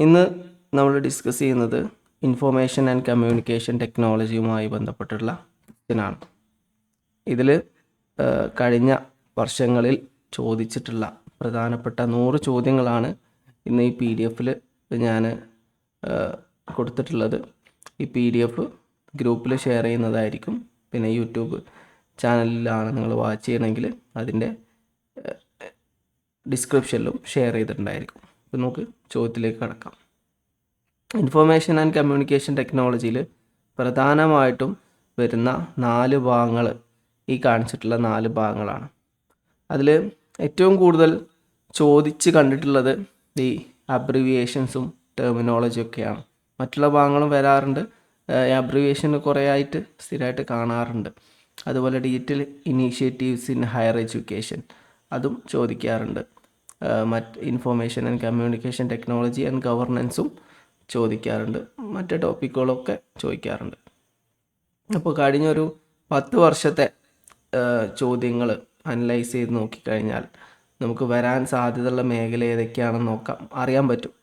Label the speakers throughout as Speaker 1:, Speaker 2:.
Speaker 1: ഇന്ന് നമ്മൾ ഡിസ്കസ് ചെയ്യുന്നത് ഇൻഫോർമേഷൻ ആൻഡ് കമ്മ്യൂണിക്കേഷൻ ടെക്നോളജിയുമായി ബന്ധപ്പെട്ടുള്ള ക്വസ്റ്റ്യനാണ്. ഇതിൽ കഴിഞ്ഞ വർഷങ്ങളിൽ ചോദിച്ചിട്ടുള്ള പ്രധാനപ്പെട്ട 100 ചോദ്യങ്ങളാണ് ഇന്ന് ഈ PDF ഞാൻ കൊടുത്തിട്ടുള്ളത്. ഈ PDF ഗ്രൂപ്പിൽ ഷെയർ ചെയ്യുന്നതായിരിക്കും. പിന്നെ യൂട്യൂബ് ചാനലിലാണ് നിങ്ങൾ വാച്ച് ചെയ്യണമെങ്കിൽ അതിൻ്റെ ഡിസ്ക്രിപ്ഷനിലും ഷെയർ ചെയ്തിട്ടുണ്ടായിരിക്കും. അപ്പോൾ നമുക്ക് ചോദ്യത്തിലേക്ക് കടക്കാം. ഇൻഫോർമേഷൻ ആൻഡ് കമ്മ്യൂണിക്കേഷൻ ടെക്നോളജിയിൽ പ്രധാനമായിട്ടും വരുന്ന 4 ഭാഗങ്ങൾ ഈ കാണിച്ചിട്ടുള്ള 4 ഭാഗങ്ങളാണ്. അതിൽ ഏറ്റവും കൂടുതൽ ചോദിച്ച് കണ്ടിട്ടുള്ളത് ഈ അബ്രിവിയേഷൻസും ടെർമിനോളജിയൊക്കെയാണ്. മറ്റുള്ള ഭാഗങ്ങളും വരാറുണ്ട്. അബ്രിവിയേഷൻ കുറേ ആയിട്ട് സ്ഥിരമായിട്ട് കാണാറുണ്ട്. അതുപോലെ digital initiatives in higher education അതും ചോദിക്കാറുണ്ട്. Information and communication technology and ഗവർണൻസും ചോദിക്കാറുണ്ട്. മറ്റ് ടോപ്പിക്കുകളൊക്കെ ചോദിക്കാറുണ്ട്. അപ്പോൾ കഴിഞ്ഞൊരു 10 വർഷത്തെ ചോദ്യങ്ങൾ അനലൈസ് ചെയ്ത് നോക്കിക്കഴിഞ്ഞാൽ നമുക്ക് വരാൻ സാധ്യതയുള്ള മേഖല ഏതൊക്കെയാണെന്ന് അറിയാൻ പറ്റും.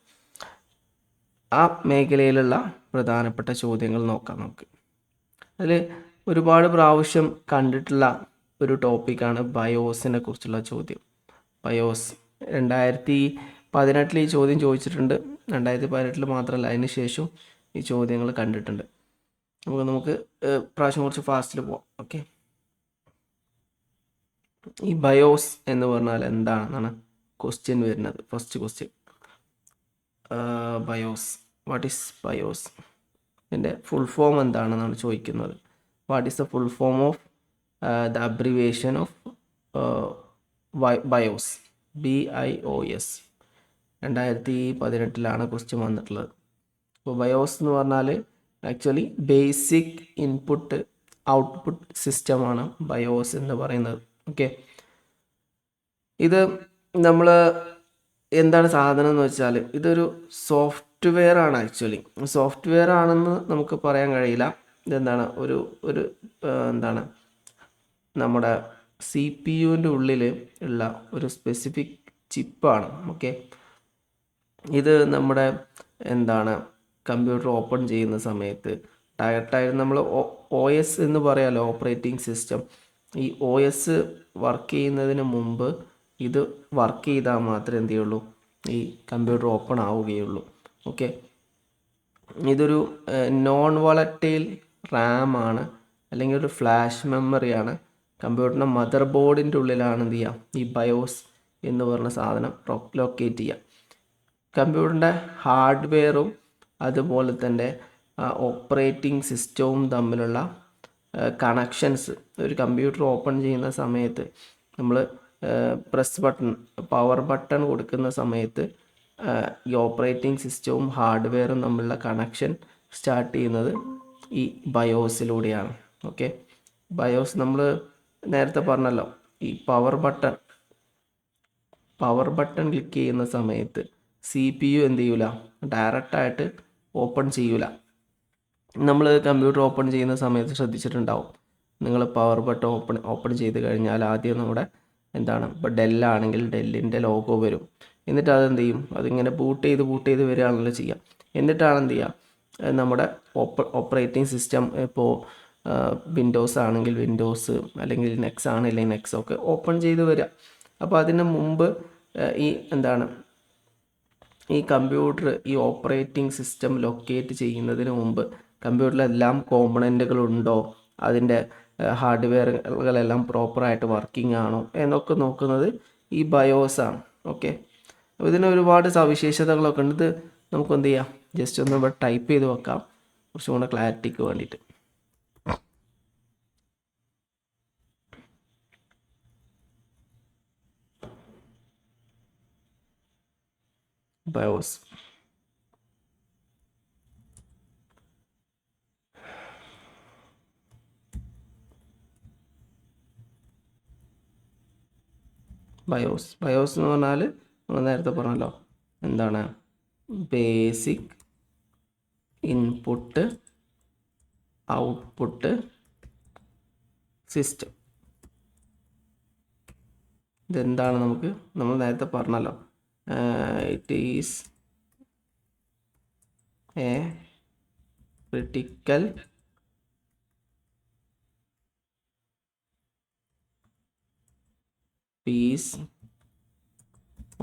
Speaker 1: ആ മേഖലയിലുള്ള പ്രധാനപ്പെട്ട ചോദ്യങ്ങൾ നോക്കാം നമുക്ക്. അതിൽ ഒരുപാട് പ്രാവശ്യം കണ്ടിട്ടുള്ള ഒരു ടോപ്പിക്കാണ് ബയോസിനെ കുറിച്ചുള്ള ചോദ്യം. ബയോസ് 2018 ഈ ചോദ്യം ചോദിച്ചിട്ടുണ്ട്. 2018 മാത്രമല്ല, അതിന് ശേഷം ഈ ചോദ്യങ്ങൾ കണ്ടിട്ടുണ്ട്. നമുക്ക് പ്രാവശ്യം കുറച്ച് ഫാസ്റ്റിൽ പോവാം. ഓക്കെ, ഈ ബയോസ് എന്ന് പറഞ്ഞാൽ എന്താണെന്നാണ് ക്വസ്റ്റ്യൻ വരുന്നത്. First question, BIOS, what is BIOS? ഇതിൻ്റെ ഫുൾ ഫോം എന്താണെന്നാണ് ചോദിക്കുന്നത്. What is the full form of the abbreviation of BIOS? BIOS. 2018 question വന്നിട്ടുള്ളത്. അപ്പോൾ ബയോസ് എന്ന് പറഞ്ഞാൽ ആക്ച്വലി ബേസിക് ഇൻപുട്ട് ഔട്ട്പുട്ട് സിസ്റ്റമാണ് ബയോസ് എന്ന് പറയുന്നത്. ഓക്കെ, ഇത് നമ്മൾ എന്താണ് സാധനം എന്ന് വെച്ചാൽ ഇതൊരു സോഫ്റ്റ്വെയർ ആണ്. ആക്ച്വലി സോഫ്റ്റ്വെയർ ആണെന്ന് നമുക്ക് പറയാൻ കഴിയില്ല. ഇതെന്താണ് ഒരു എന്താണ് നമ്മുടെ CPU-ൻ്റെ ഉള്ളിൽ ഉള്ള ഒരു സ്പെസിഫിക് ചിപ്പാണ്. ഓക്കെ, ഇത് നമ്മുടെ എന്താണ് കമ്പ്യൂട്ടർ ഓപ്പൺ ചെയ്യുന്ന സമയത്ത് ഡയറക്റ്റായിട്ട് നമ്മൾ OS എന്ന് പറയാമല്ലോ, ഓപ്പറേറ്റിംഗ് സിസ്റ്റം. ഈ OS വർക്ക് ചെയ്യുന്നതിന് മുമ്പ് ഇത് വർക്ക് ചെയ്താൽ മാത്രമേ എന്ത് ചെയ്യുള്ളൂ, ഈ കമ്പ്യൂട്ടർ ഓപ്പൺ ആവുകയുള്ളൂ. ഓക്കെ, ഇതൊരു നോൺ വോളറ്റൈൽ റാം ആണ്, അല്ലെങ്കിൽ ഒരു ഫ്ലാഷ് മെമ്മറിയാണ്. കമ്പ്യൂട്ടറിൻ്റെ മദർ ബോർഡിൻ്റെ ഉള്ളിലാണ് എന്ത് ചെയ്യുക, ഈ ബയോസ് എന്ന് പറഞ്ഞ സാധനം ലൊക്കേറ്റ് ചെയ്യുക. കമ്പ്യൂട്ടറിൻ്റെ ഹാർഡ്വെയറും അതുപോലെ തന്നെ ഓപ്പറേറ്റിംഗ് സിസ്റ്റവും തമ്മിലുള്ള കണക്ഷൻസ് ഒരു കമ്പ്യൂട്ടർ ഓപ്പൺ ചെയ്യുന്ന സമയത്ത് നമ്മൾ പവർ ബട്ടൺ കൊടുക്കുന്ന സമയത്ത് ഈ ഓപ്പറേറ്റിംഗ് സിസ്റ്റവും ഹാർഡ്വെയറും തമ്മിലുള്ള കണക്ഷൻ സ്റ്റാർട്ട് ചെയ്യുന്നത് ഈ ബയോസിലൂടെയാണ്. ഓക്കെ, ബയോസ് നമ്മൾ നേരത്തെ പറഞ്ഞല്ലോ, ഈ പവർ ബട്ടൺ ക്ലിക്ക് ചെയ്യുന്ന സമയത്ത് CPU എന്ത് ചെയ്യൂല, ഡയറക്റ്റായിട്ട് ഓപ്പൺ ചെയ്യൂല. നമ്മൾ കമ്പ്യൂട്ടർ ഓപ്പൺ ചെയ്യുന്ന സമയത്ത് ശ്രദ്ധിച്ചിട്ടുണ്ടാവും, നിങ്ങൾ പവർ ബട്ടൺ ഓപ്പൺ ചെയ്ത് കഴിഞ്ഞാൽ ആദ്യം നമ്മുടെ എന്താണ്, ഇപ്പോൾ ഡെല്ലാണെങ്കിൽ ഡെല്ലിൻ്റെ ലോഗോ വരും. എന്നിട്ട് അതെന്ത് ചെയ്യും, അതിങ്ങനെ ബൂട്ട് ചെയ്ത് വരികയാണല്ലോ ചെയ്യുക. എന്നിട്ടാണ് എന്ത് ചെയ്യുക, നമ്മുടെ ഓപ്പറേറ്റിംഗ് സിസ്റ്റം, ഇപ്പോൾ വിൻഡോസ് ആണെങ്കിൽ വിൻഡോസ്, അല്ലെങ്കിൽ നെക്സ് ആണെങ്കിൽ നെക്സ് ഒക്കെ ഓപ്പൺ ചെയ്ത് വരിക. അപ്പോൾ അതിന് മുമ്പ് ഈ കമ്പ്യൂട്ടർ ഈ ഓപ്പറേറ്റിംഗ് സിസ്റ്റം ലൊക്കേറ്റ് ചെയ്യുന്നതിന് മുമ്പ് കമ്പ്യൂട്ടറിലെല്ലാം കോമ്പണൻറ്റുകളുണ്ടോ, അതിൻ്റെ ഹാർഡ്വെയറുകളെല്ലാം പ്രോപ്പറായിട്ട് വർക്കിംഗ് ആണോ എന്നൊക്കെ നോക്കുന്നത് ഈ ബയോസാണ്. ഓക്കെ, അപ്പോൾ ഇതിന് ഒരുപാട് സവിശേഷതകളൊക്കെ ഉണ്ട്. ഇത് നമുക്ക് എന്ത് ചെയ്യാം, ജസ്റ്റ് ഒന്ന് ഇവിടെ ടൈപ്പ് ചെയ്ത് വെക്കാം, കുറച്ചും കൂടെ ക്ലാരിറ്റിക്ക് വേണ്ടിയിട്ട്. ബയോസ്, ബയോസ് എന്ന് പറഞ്ഞാൽ നമ്മൾ നേരത്തെ പറഞ്ഞല്ലോ, എന്താണ്, ബേസിക് ഇൻപുട്ട് ഔട്ട്പുട്ട് സിസ്റ്റം. ഇതെന്താണ്, നമ്മൾ നേരത്തെ പറഞ്ഞല്ലോ, it is A critical piece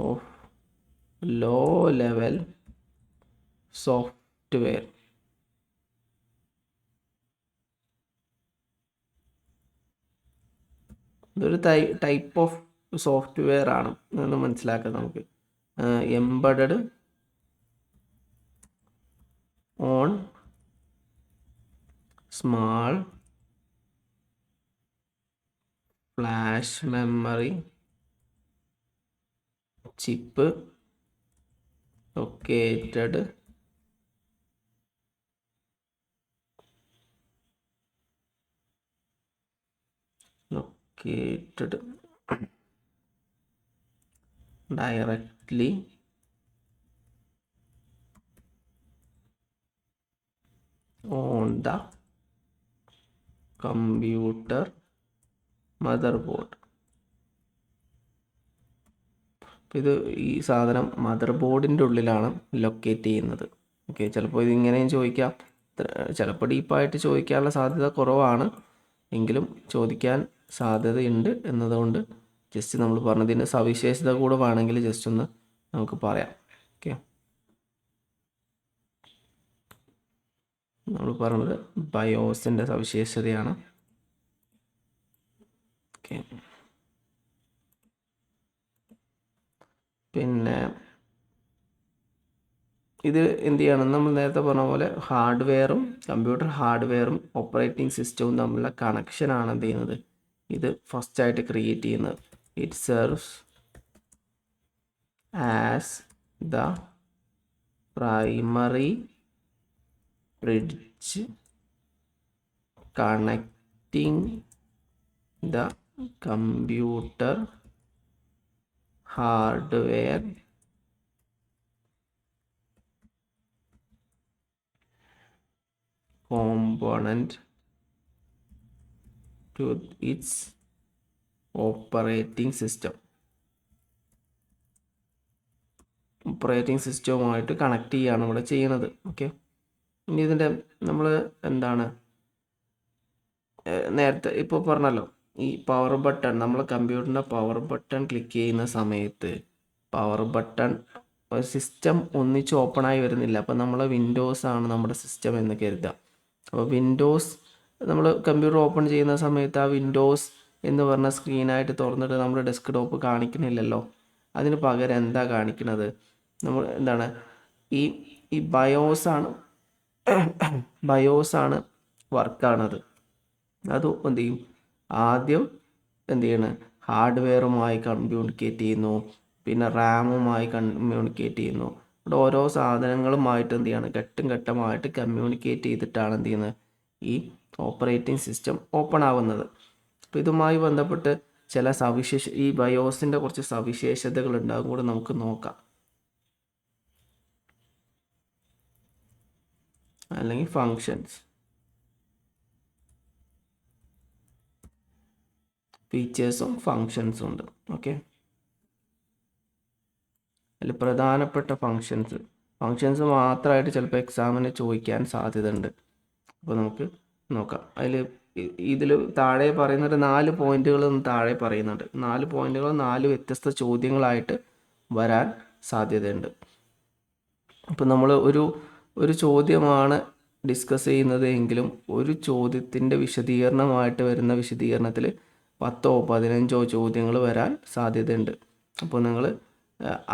Speaker 1: of low level software. ഇതൊരു ടൈപ്പ് ഓഫ് സോഫ്റ്റ്വെയർ ആണ് എന്ന് മനസ്സിലാക്കാം നമുക്ക്. Embedded on small flash memory chip located directly on the computer motherboard. ഇത് ഈ സാധനം മദർ ബോർഡിൻ്റെ ഉള്ളിലാണ് ലൊക്കേറ്റ് ചെയ്യുന്നത്. ഓക്കെ, ചിലപ്പോൾ ഇതിങ്ങനെയും ചോദിക്കാം, ചിലപ്പോൾ ഡീപ്പായിട്ട് ചോദിക്കാനുള്ള സാധ്യത കുറവാണ്, എങ്കിലും ചോദിക്കാൻ സാധ്യതയുണ്ട് എന്നതുകൊണ്ട് ജസ്റ്റ് നമ്മൾ പറഞ്ഞതിൻ്റെ സവിശേഷത കൂടെ വേണമെങ്കിൽ ജസ്റ്റ് ഒന്ന് നമുക്ക് പറയാം. ഓക്കെ, നമ്മൾ പറഞ്ഞത് ബയോസിൻ്റെ സവിശേഷതയാണ്. ഓക്കെ, പിന്നെ ഇത് എന്ത് ചെയ്യണം, നമ്മൾ നേരത്തെ പറഞ്ഞ പോലെ ഹാർഡ്വെയറും കമ്പ്യൂട്ടർ ഹാർഡ്വെയറും ഓപ്പറേറ്റിംഗ് സിസ്റ്റവും തമ്മിലുള്ള കണക്ഷനാണ് എന്ത് ചെയ്യുന്നത്, ഇത് ഫസ്റ്റായിട്ട് ക്രിയേറ്റ് ചെയ്യുന്നത്. It serves as the primary bridge connecting the computer hardware component to its operating system. Operating സിസ്റ്റവുമായിട്ട് കണക്ട് ചെയ്യുകയാണ് ഇവിടെ ചെയ്യുന്നത്. ഓക്കെ, ഇനി ഇതിൻ്റെ നമ്മൾ എന്താണ് നേരത്തെ ഇപ്പോൾ പറഞ്ഞല്ലോ, ഈ പവർ ബട്ടൺ, നമ്മൾ കമ്പ്യൂട്ടറിൻ്റെ പവർ ബട്ടൺ ക്ലിക്ക് ചെയ്യുന്ന സമയത്ത് പവർ ബട്ടൺ സിസ്റ്റം ഒന്നിച്ച് ഓപ്പണായി വരുന്നില്ല. അപ്പോൾ നമ്മൾ വിൻഡോസ് ആണ് നമ്മുടെ സിസ്റ്റം എന്ന് കരുതുക. അപ്പോൾ വിൻഡോസ് നമ്മൾ കമ്പ്യൂട്ടർ ഓപ്പൺ ചെയ്യുന്ന സമയത്ത് ആ വിൻഡോസ് എന്ന് പറഞ്ഞ സ്ക്രീനായിട്ട് തുറന്നിട്ട് നമ്മൾ ഡെസ്ക് ടോപ്പ് കാണിക്കണില്ലല്ലോ. അതിന് പകരം എന്താ കാണിക്കുന്നത്, നമ്മൾ എന്താണ് ഈ ബയോസാണ് വർക്കാണത്. അത് എന്ത് ചെയ്യും, ആദ്യം എന്ത് ചെയ്യണം, ഹാർഡ്വെയറുമായി കമ്മ്യൂണിക്കേറ്റ് ചെയ്യുന്നു, പിന്നെ റാമുമായി കമ്മ്യൂണിക്കേറ്റ് ചെയ്യുന്നു. ഇവിടെ ഓരോ സാധനങ്ങളുമായിട്ട് എന്ത് ചെയ്യണം, ഘട്ടം ഘട്ടമായിട്ട് കമ്മ്യൂണിക്കേറ്റ് ചെയ്തിട്ടാണ് എന്ത് ചെയ്യുന്നത്, ഈ ഓപ്പറേറ്റിംഗ് സിസ്റ്റം ഓപ്പൺ ആവുന്നത്. അപ്പോൾ ഇതുമായി ബന്ധപ്പെട്ട് ചില ഈ ബയോസിൻ്റെ കുറച്ച് സവിശേഷതകൾ ഉണ്ടാകും കൂടെ നമുക്ക് നോക്കാം, അല്ലെങ്കിൽ ഫങ്ഷൻസ്, ഫീച്ചേഴ്സും ഫങ്ഷൻസും ഉണ്ട്. ഓക്കെ, അതിൽ പ്രധാനപ്പെട്ട ഫങ്ഷൻസ് മാത്രമായിട്ട് ചിലപ്പോൾ എക്സാമിന് ചോദിക്കാൻ സാധ്യത ഉണ്ട്. അപ്പോൾ നമുക്ക് നോക്കാം. ഇതിൽ താഴെ പറയുന്നൊരു 4 പോയിന്റുകൾ താഴെ പറയുന്നുണ്ട്. 4 പോയിന്റുകൾ 4 വ്യത്യസ്ത ചോദ്യങ്ങളായിട്ട് വരാൻ സാധ്യതയുണ്ട്. അപ്പോൾ നമ്മൾ ഒരു ചോദ്യമാണ് ഡിസ്കസ് ചെയ്യുന്നത് എങ്കിലും ഒരു ചോദ്യത്തിൻ്റെ വിശദീകരണമായിട്ട് വരുന്ന വിശദീകരണത്തിൽ 10ഓ 15ഓ ചോദ്യങ്ങൾ വരാൻ സാധ്യതയുണ്ട്. അപ്പോൾ നിങ്ങൾ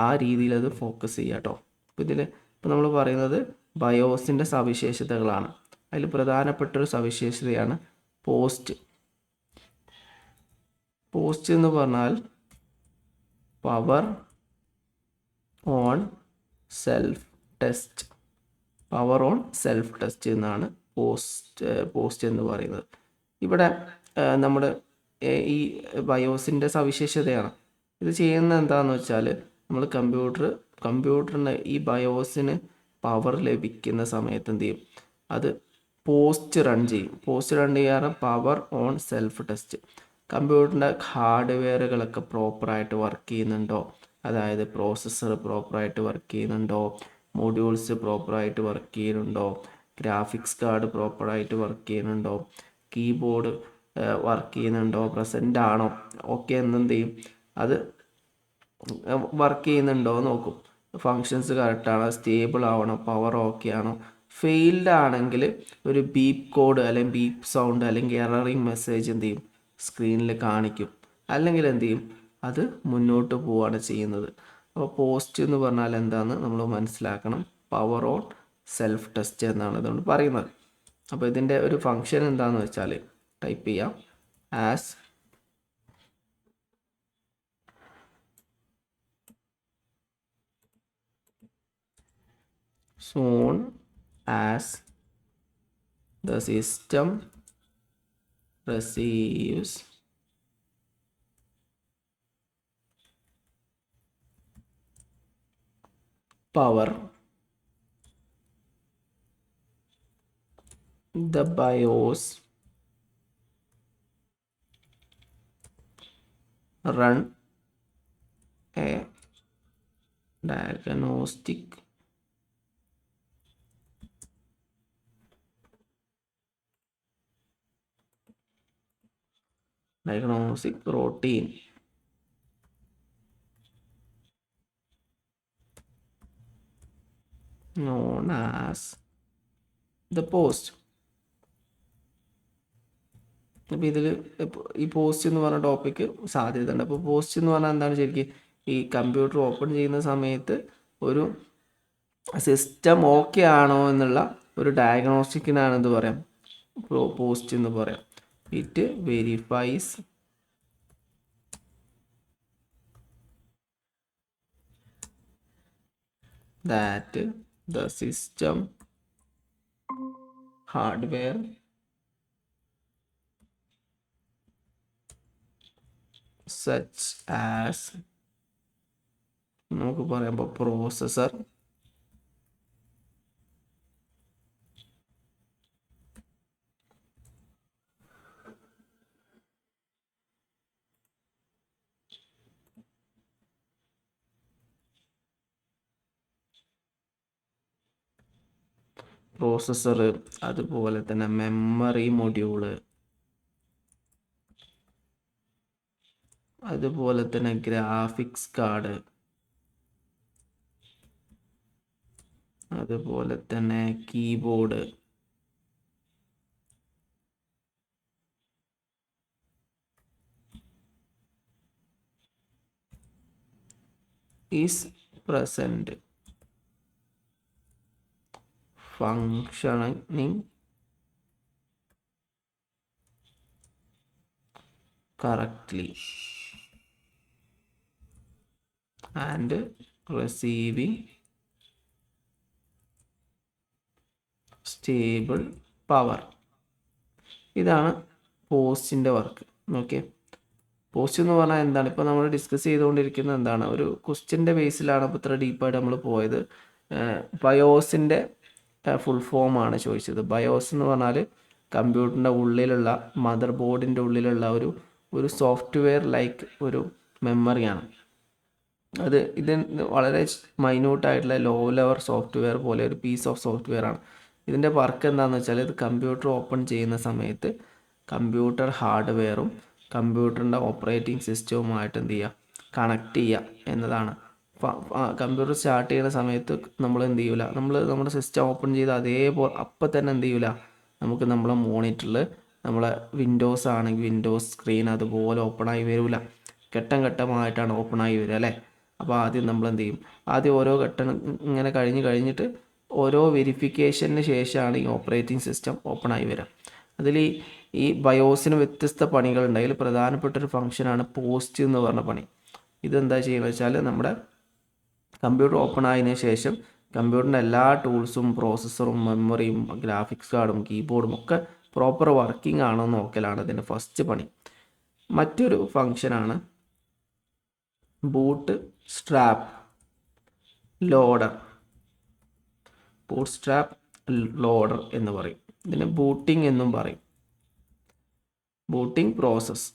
Speaker 1: ആ രീതിയിൽ അത് ഫോക്കസ് ചെയ്യുക കേട്ടോ. ഇപ്പോൾ നമ്മൾ പറയുന്നത് ബയോസിൻ്റെ സവിശേഷതകളാണ്. അതിൽ പ്രധാനപ്പെട്ടൊരു സവിശേഷതയാണ് പോസ്റ്റ് എന്ന് പറഞ്ഞാൽ പവർ ഓൺ സെൽഫ് ടെസ്റ്റ് എന്നാണ് പോസ്റ്റ് എന്ന് പറയുന്നത്. ഇവിടെ നമ്മുടെ ഈ ബയോസിൻ്റെ സവിശേഷതയാണ്. ഇത് ചെയ്യുന്നത് എന്താണെന്ന് വെച്ചാൽ, നമ്മൾ കമ്പ്യൂട്ടറിന് ഈ ബയോസിന് പവർ ലഭിക്കുന്ന സമയത്ത് എന്ത് ചെയ്യും, അത് പോസ്റ്റ് റൺ ചെയ്യാറ് പവർ ഓൺ സെൽഫ് ടെസ്റ്റ്. കമ്പ്യൂട്ടറിൻ്റെ ഹാർഡ്വെയറുകളൊക്കെ പ്രോപ്പറായിട്ട് വർക്ക് ചെയ്യുന്നുണ്ടോ, അതായത് പ്രോസസ്സർ പ്രോപ്പറായിട്ട് വർക്ക് ചെയ്യുന്നുണ്ടോ, മൊഡ്യൂൾസ് പ്രോപ്പറായിട്ട് വർക്ക് ചെയ്യുന്നുണ്ടോ, ഗ്രാഫിക്സ് കാർഡ് പ്രോപ്പറായിട്ട് വർക്ക് ചെയ്യുന്നുണ്ടോ, കീബോർഡ് വർക്ക് ചെയ്യുന്നുണ്ടോ, പ്രസൻ്റ് ആണോ, ഓക്കെ എന്നെന്ത് ചെയ്യും, അത് വർക്ക് ചെയ്യുന്നുണ്ടോ എന്ന് നോക്കും. ഫങ്ഷൻസ് കറക്റ്റാണോ, സ്റ്റേബിൾ ആവണോ, പവർ ഓക്കെ ആണോ. ഫെയിൽഡ് ആണെങ്കിൽ ഒരു ബീപ്പ് കോഡ് അല്ലെങ്കിൽ ബീപ്പ് സൗണ്ട് അല്ലെങ്കിൽ എററിങ് മെസ്സേജ് എന്ത് ചെയ്യും, സ്ക്രീനിൽ കാണിക്കും. അല്ലെങ്കിൽ എന്ത് ചെയ്യും, അത് മുന്നോട്ട് പോവുകയാണ് ചെയ്യുന്നത്. അപ്പോൾ പോസ്റ്റ് എന്ന് പറഞ്ഞാൽ എന്താണെന്ന് നമ്മൾ മനസ്സിലാക്കണം. പവർ ഓൺ സെൽഫ് ടെസ്റ്റ് എന്നാണ് ഇതുകൊണ്ട് പറയുന്നത്. അപ്പോൾ ഇതിൻ്റെ ഒരു ഫങ്ഷൻ എന്താണെന്ന് വെച്ചാൽ ടൈപ്പ് ചെയ്യാം, as soon as the system receives power, the BIOS run a diagnostic routine known as the post. അപ്പോൾ ഇതിൽ ഈ പോസ്റ്റ് എന്ന് പറഞ്ഞ ടോപ്പിക്ക് സാധ്യത ഉണ്ട്. അപ്പോൾ പോസ്റ്റ് എന്ന് പറഞ്ഞാൽ എന്താണ്, ശരിക്കും ഈ കമ്പ്യൂട്ടർ ഓപ്പൺ ചെയ്യുന്ന സമയത്ത് ഒരു സിസ്റ്റം ഓക്കെ ആണോ എന്നുള്ള ഒരു ഡയഗ്നോസ്റ്റിക്കിനാണ് എന്ത് പറയാം, പോസ്റ്റ് എന്ന് പറയാം. It verifies that the system hardware such as നമുക്ക് പറയുമ്പോൾ പ്രോസസർ, അതുപോലെ തന്നെ മെമ്മറി മൊഡ്യൂള്, അതുപോലെ തന്നെ ഗ്രാഫിക്സ് കാർഡ്, അതുപോലെ തന്നെ keyboard, is present functioning correctly and receiving stable power. ഇതാണ് പോസ്റ്റിൻ്റെ വർക്ക്. ഓക്കെ, പോസ്റ്റ് എന്ന് പറഞ്ഞാൽ എന്താണ്, ഇപ്പോൾ നമ്മൾ ഡിസ്കസ് ചെയ്തുകൊണ്ടിരിക്കുന്നത് എന്താണ്, ഒരു ക്വസ്റ്റ്യൻ്റെ ബേസിലാണ് ഇപ്പോൾ ഇത്ര ഡീപ്പായിട്ട് നമ്മൾ പോയത്. ബയോസിൻ്റെ ഫുൾ ഫോമാണ് ചോദിച്ചത്. ബയോസ് എന്ന് പറഞ്ഞാൽ കമ്പ്യൂട്ടറിൻ്റെ ഉള്ളിലുള്ള മദർ ബോർഡിൻ്റെ ഉള്ളിലുള്ള ഒരു സോഫ്റ്റ്വെയർ ലൈക്ക് ഒരു മെമ്മറിയാണ്. ഇത് വളരെ മൈന്യൂട്ടായിട്ടുള്ള ലോ ലെവൽ സോഫ്റ്റ്വെയർ പോലെ ഒരു പീസ് ഓഫ് സോഫ്റ്റ്വെയർ ആണ്. ഇതിൻ്റെ വർക്ക് എന്താണെന്ന് വെച്ചാൽ ഇത് കമ്പ്യൂട്ടർ ഓപ്പൺ ചെയ്യുന്ന സമയത്ത് കമ്പ്യൂട്ടർ ഹാർഡ്വെയറും കമ്പ്യൂട്ടറിൻ്റെ ഓപ്പറേറ്റിംഗ് സിസ്റ്റവുമായിട്ട് എന്ത് ചെയ്യുക, കണക്ട് ചെയ്യുക എന്നതാണ്. കമ്പ്യൂട്ടർ സ്റ്റാർട്ട് ചെയ്യുന്ന സമയത്ത് നമ്മൾ എന്ത് ചെയ്യില്ല, നമ്മുടെ സിസ്റ്റം ഓപ്പൺ ചെയ്ത് അതേപോലെ അപ്പം തന്നെ എന്ത് ചെയ്യില്ല, നമുക്ക് നമ്മളെ മോണിറ്ററിൽ നമ്മളെ വിൻഡോസ് ആണെങ്കിൽ വിൻഡോസ് സ്ക്രീൻ അതുപോലെ ഓപ്പൺ ആയി വരില്ല, ഘട്ടം ഘട്ടമായിട്ടാണ് ഓപ്പൺ ആയി വരിക അല്ലേ. അപ്പോൾ ആദ്യം നമ്മൾ എന്ത് ചെയ്യും, ആദ്യം ഓരോ ഘട്ടം ഇങ്ങനെ കഴിഞ്ഞിട്ട് ഓരോ വെരിഫിക്കേഷന് ശേഷമാണ് ഈ ഓപ്പറേറ്റിംഗ് സിസ്റ്റം ഓപ്പൺ ആയി വരിക. അതിൽ ഈ ബയോസിന് വ്യത്യസ്ത പണികളുണ്ട്. അതിൽ പ്രധാനപ്പെട്ടൊരു ഫംഗ്ഷനാണ് പോസ്റ്റ് എന്ന് പറഞ്ഞ പണി. ഇതെന്താ ചെയ്യുന്നത് വെച്ചാൽ നമ്മുടെ കമ്പ്യൂട്ടർ ഓപ്പൺ ആയതിനു ശേഷം കമ്പ്യൂട്ടറിൻ്റെ എല്ലാ ടൂൾസും പ്രോസസ്സറും മെമ്മറിയും ഗ്രാഫിക്സ് കാർഡും കീബോർഡും ഒക്കെ പ്രോപ്പർ വർക്കിംഗ് ആണോ എന്ന് നോക്കലാണ് ഇതിൻ്റെ ഫസ്റ്റ് പണി. മറ്റൊരു ഫംഗ്ഷനാണ് boot strap loader. Boot strap loader എന്ന് പറയും. ഇതിനെ ബൂട്ടിംഗ് എന്നും പറയും. Booting process.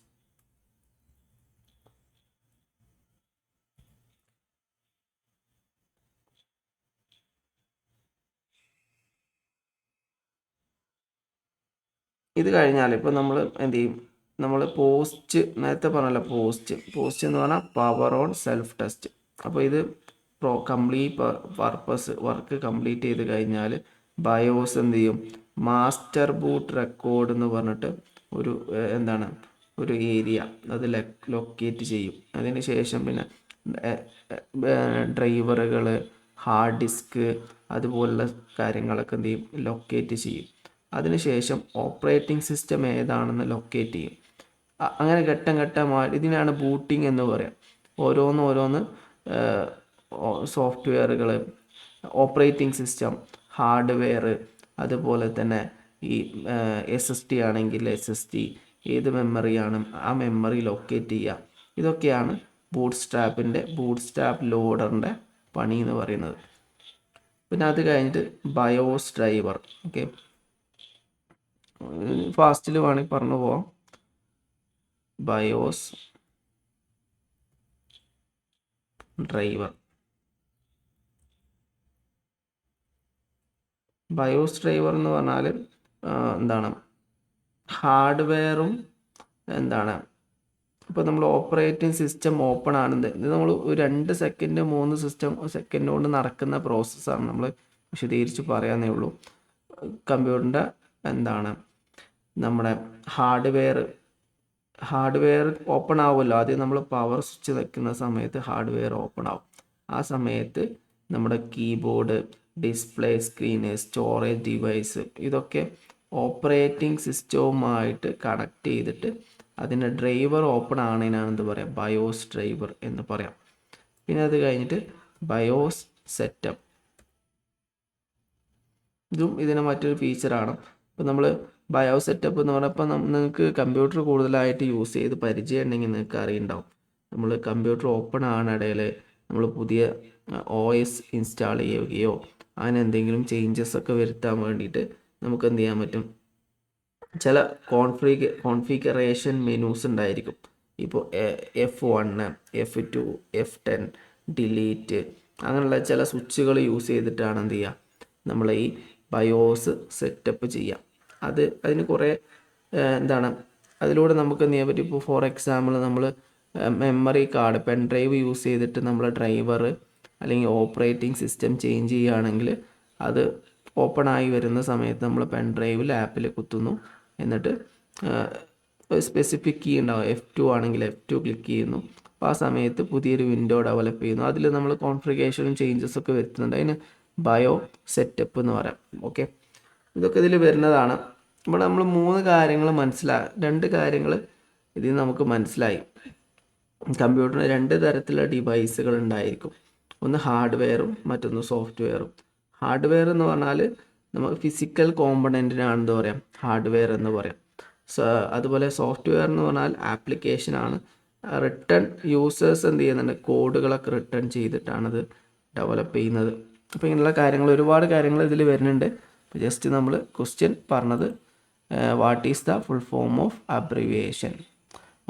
Speaker 1: ഇത് കഴിഞ്ഞാൽ ഇപ്പോൾ നമ്മൾ എന്ത് ചെയ്യും, നമ്മൾ പോസ്റ്റ് നേരത്തെ പറഞ്ഞല്ലോ, പോസ്റ്റ് എന്ന് പറഞ്ഞാൽ പവർ ഓൺ സെൽഫ് ടെസ്റ്റ്. അപ്പോൾ ഇത് കംപ്ലീറ്റ് പർപ്പസ് വർക്ക് കംപ്ലീറ്റ് ചെയ്ത് കഴിഞ്ഞാൽ ബയോസ് എന്ത് ചെയ്യും, മാസ്റ്റർ ബൂട്ട് റെക്കോർഡ് എന്ന് പറഞ്ഞിട്ട് ഒരു എന്താണ് ഒരു ഏരിയ അത് ലൊക്കേറ്റ് ചെയ്യും. അതിന് ശേഷം പിന്നെ ഡ്രൈവറുകൾ, ഹാർഡ് ഡിസ്ക് അതുപോലുള്ള കാര്യങ്ങളൊക്കെ എന്ത് ചെയ്യും, ലൊക്കേറ്റ് ചെയ്യും. അതിനുശേഷം ഓപ്പറേറ്റിംഗ് സിസ്റ്റം ഏതാണെന്ന് ലൊക്കേറ്റ് ചെയ്യും. അങ്ങനെ ഘട്ടം ഘട്ടമായി ഇതിനാണ് ബൂട്ടിംഗ് എന്ന് പറയാം. ഓരോന്ന് സോഫ്റ്റ്വെയറുകൾ, ഓപ്പറേറ്റിംഗ് സിസ്റ്റം, ഹാർഡ്വെയർ, അതുപോലെ തന്നെ ഈ SSD ആണെങ്കിൽ SSD, ഏത് മെമ്മറിയാണ് ആ മെമ്മറി ലൊക്കേറ്റ് ചെയ്യുക. ഇതൊക്കെയാണ് ബൂട്ട് സ്ട്രാപ്പ് ലോഡറിൻ്റെ പണി എന്ന് പറയുന്നത്. പിന്നെ അത് കഴിഞ്ഞിട്ട് ബയോസ് ഡ്രൈവർ. ഓക്കെ, ഫാസ്റ്റിൽ വേണമെങ്കിൽ പറഞ്ഞു പോവാം. ബയോസ് ഡ്രൈവർ എന്ന് പറഞ്ഞാൽ എന്താണ്, ഹാർഡ്വെയറും എന്താണ്, ഇപ്പോൾ നമ്മൾ ഓപ്പറേറ്റിംഗ് സിസ്റ്റം ഓപ്പൺ ആണെന്ന് ഇത് നമ്മൾ 2 സെക്കൻഡ് 3 സെക്കൻഡ് കൊണ്ട് നടക്കുന്ന പ്രോസസ്സാണ്. നമ്മൾ വിശദീകരിച്ച് പറയാന്നേ ഉള്ളൂ. കമ്പ്യൂട്ടറിൻ്റെ എന്താണ് നമ്മുടെ ഹാർഡ്വെയർ ഓപ്പൺ ആവുമല്ലോ. ആദ്യം നമ്മൾ പവർ സ്വിച്ച് വെക്കുന്ന സമയത്ത് ഹാർഡ്വെയർ ഓപ്പൺ ആവും. ആ സമയത്ത് നമ്മുടെ keyboard, display screen, storage device ഇതൊക്കെ ഓപ്പറേറ്റിംഗ് സിസ്റ്റവുമായിട്ട് കണക്ട് ചെയ്തിട്ട് അതിൻ്റെ ഡ്രൈവർ ഓപ്പൺ ആണെന്നാണ് എന്ത് പറയാം, ബയോസ് ഡ്രൈവർ എന്ന് പറയാം. പിന്നെ അത് കഴിഞ്ഞിട്ട് ബയോസ് സെറ്റപ്പ്, ഇതും ഇതിന് മറ്റൊരു ഫീച്ചറാണ്. ഇപ്പോൾ നമ്മൾ ബയോസ് സെറ്റപ്പ് എന്ന് പറഞ്ഞപ്പോൾ നിങ്ങൾക്ക് കമ്പ്യൂട്ടർ കൂടുതലായിട്ട് യൂസ് ചെയ്ത് പരിചയം ഉണ്ടെങ്കിൽ നിങ്ങൾക്ക് അറിയുണ്ടാവും. നമ്മൾ കമ്പ്യൂട്ടർ ഓപ്പൺ ആവണയിടയിൽ നമ്മൾ പുതിയ OS ഇൻസ്റ്റാൾ ചെയ്യുകയോ അങ്ങനെ എന്തെങ്കിലും ചേഞ്ചസ് ഒക്കെ വരുത്താൻ വേണ്ടിയിട്ട് നമുക്ക് എന്ത് ചെയ്യാൻ പറ്റും, ചില കോൺഫിഗറേഷൻ മെനൂസ് ഉണ്ടായിരിക്കും. ഇപ്പോൾ F1, F2, F10, ഡിലീറ്റ് അങ്ങനെയുള്ള ചില സ്വിച്ചുകൾ യൂസ് ചെയ്തിട്ടാണ് എന്ത് ചെയ്യുക, നമ്മൾ ഈ ബയോസ് സെറ്റപ്പ് ചെയ്യുക. അതിന് കുറേ എന്താണ് അതിലൂടെ നമുക്ക് എന്ത് ചെയ്യാൻ പറ്റും. ഇപ്പോൾ ഫോർ എക്സാമ്പിൾ നമ്മൾ memory card, pen drive use ചെയ്തിട്ട് നമ്മൾ ഡ്രൈവർ അല്ലെങ്കിൽ ഓപ്പറേറ്റിംഗ് സിസ്റ്റം ചേഞ്ച് ചെയ്യുകയാണെങ്കിൽ അത് ഓപ്പൺ ആയി വരുന്ന സമയത്ത് നമ്മൾ പെൻ ഡ്രൈവിൽ ആപ്പിൽ കുത്തുന്നു. എന്നിട്ട് സ്പെസിഫിക് കീ ഉണ്ടാവും, F2 ആണെങ്കിൽ F2 ക്ലിക്ക് ചെയ്യുന്നു. അപ്പോൾ ആ സമയത്ത് പുതിയൊരു വിൻഡോ ഡെവലപ്പ് ചെയ്യുന്നു. അതിൽ നമ്മൾ കോൺഫിഗറേഷനും ചേഞ്ചസ് ഒക്കെ വരുത്തുന്നുണ്ട്. അതിന് ബയോ സെറ്റപ്പ് എന്ന് പറയാം. ഓക്കെ, ഇതൊക്കെ ഇതിൽ വരുന്നതാണ്. ഇവിടെ നമ്മൾ 2 കാര്യങ്ങൾ ഇതിൽ നമുക്ക് മനസ്സിലായി. കമ്പ്യൂട്ടറിന് 2 തരത്തിലുള്ള ഡിവൈസുകൾ ഉണ്ടായിരിക്കും. ഒന്ന് ഹാർഡ്വെയറും മറ്റൊന്ന് സോഫ്റ്റ്വെയറും. ഹാർഡ്വെയർ എന്ന് പറഞ്ഞാൽ നമുക്ക് ഫിസിക്കൽ കോമ്പണൻറ്റിനാണെന്ന് പറയാം, ഹാർഡ്വെയർ എന്ന് പറയാം. അതുപോലെ സോഫ്റ്റ്വെയർ എന്ന് പറഞ്ഞാൽ ആപ്ലിക്കേഷനാണ്. റിട്ടേൺ യൂസേഴ്സ് എന്ത് ചെയ്യുന്നുണ്ട്, കോഡുകളൊക്കെ റിട്ടേൺ ചെയ്തിട്ടാണത് ഡെവലപ്പ് ചെയ്യുന്നത്. അപ്പോൾ ഇങ്ങനെയുള്ള കാര്യങ്ങൾ, ഒരുപാട് കാര്യങ്ങൾ ഇതിൽ വരുന്നുണ്ട്. അപ്പോൾ ജസ്റ്റ് നമ്മൾ ക്വസ്റ്റ്യൻ പറഞ്ഞത് what is the full form of abbreviation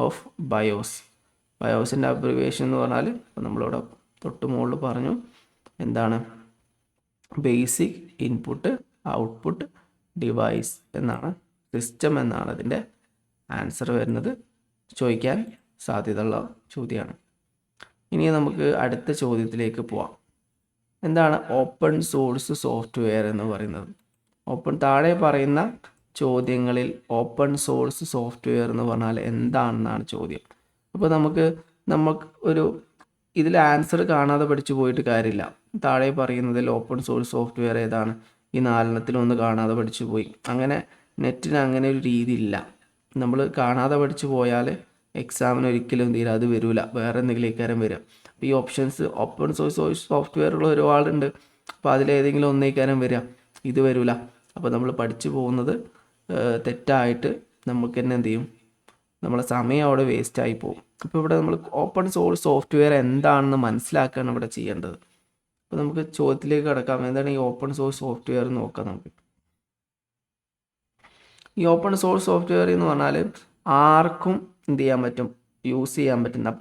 Speaker 1: of BIOS. ബയോസിൻ്റെ അബ്രിവിയേഷൻ എന്ന് പറഞ്ഞാൽ ഇപ്പോൾ നമ്മളിവിടെ തൊട്ട് മുകളിൽ പറഞ്ഞു എന്താണ്, ബേസിക് ഇൻപുട്ട് ഔട്ട്പുട്ട് ഡിവൈസ് എന്നാണ്, സിസ്റ്റം എന്നാണ് അതിൻ്റെ ആൻസർ വരുന്നത്. ചോദിക്കാൻ സാധ്യതയുള്ള ചോദ്യമാണ്. ഇനി നമുക്ക് അടുത്ത ചോദ്യത്തിലേക്ക് പോവാം. എന്താണ് ഓപ്പൺ സോഴ്സ് സോഫ്റ്റ്വെയർ എന്ന് പറയുന്നത്? താഴെ പറയുന്ന ചോദ്യങ്ങളിൽ ഓപ്പൺ സോഴ്സ് സോഫ്റ്റ്വെയർ എന്ന് പറഞ്ഞാൽ എന്താണെന്നാണ് ചോദ്യം. അപ്പോൾ നമുക്ക് ഒരു ഇതിൽ ആൻസർ കാണാതെ പഠിച്ചു പോയിട്ട് കാര്യമില്ല. താഴെ പറയുന്നതിൽ ഓപ്പൺ സോഴ്സ് സോഫ്റ്റ്വെയർ ഏതാണ്, ഈ 4 കാണാതെ പഠിച്ചു പോയി. അങ്ങനെ നെറ്റിന് അങ്ങനെ ഒരു രീതി ഇല്ല. നമ്മൾ കാണാതെ പഠിച്ചു പോയാൽ എക്സാമിന് ഒരിക്കലും എന്ത് ചെയ്യില്ല, അത് വരില്ല, വേറെ എന്തെങ്കിലേക്കാരം വരിക. അപ്പോൾ ഈ ഓപ്ഷൻസ് ഓപ്പൺ സോഴ്സ് സോഫ്റ്റ്വെയറുകൾ ഒരുപാടുണ്ട്. അപ്പോൾ അതിലേതെങ്കിലും ഒന്നേക്കാരം വരിക, ഇത് വരില്ല. അപ്പോൾ നമ്മൾ പഠിച്ചു പോകുന്നത് തെറ്റായിട്ട് നമുക്ക് തന്നെ എന്ത് ചെയ്യും, നമ്മളെ സമയം അവിടെ വേസ്റ്റായി പോകും. അപ്പോൾ ഇവിടെ നമ്മൾ ഓപ്പൺ സോഴ്സ് സോഫ്റ്റ്വെയർ എന്താണെന്ന് മനസ്സിലാക്കുകയാണ് ഇവിടെ ചെയ്യേണ്ടത്. അപ്പോൾ നമുക്ക് ചോദ്യത്തിലേക്ക് കിടക്കാം. എന്താണ് ഈ ഓപ്പൺ സോഴ്സ് സോഫ്റ്റ്വെയർ എന്ന് നോക്കാം നമുക്ക്. ഈ ഓപ്പൺ സോഴ്സ് സോഫ്റ്റ്വെയർ എന്ന് പറഞ്ഞാൽ ആർക്കും എന്ത് ചെയ്യാൻ പറ്റും, യൂസ് ചെയ്യാൻ പറ്റുന്ന,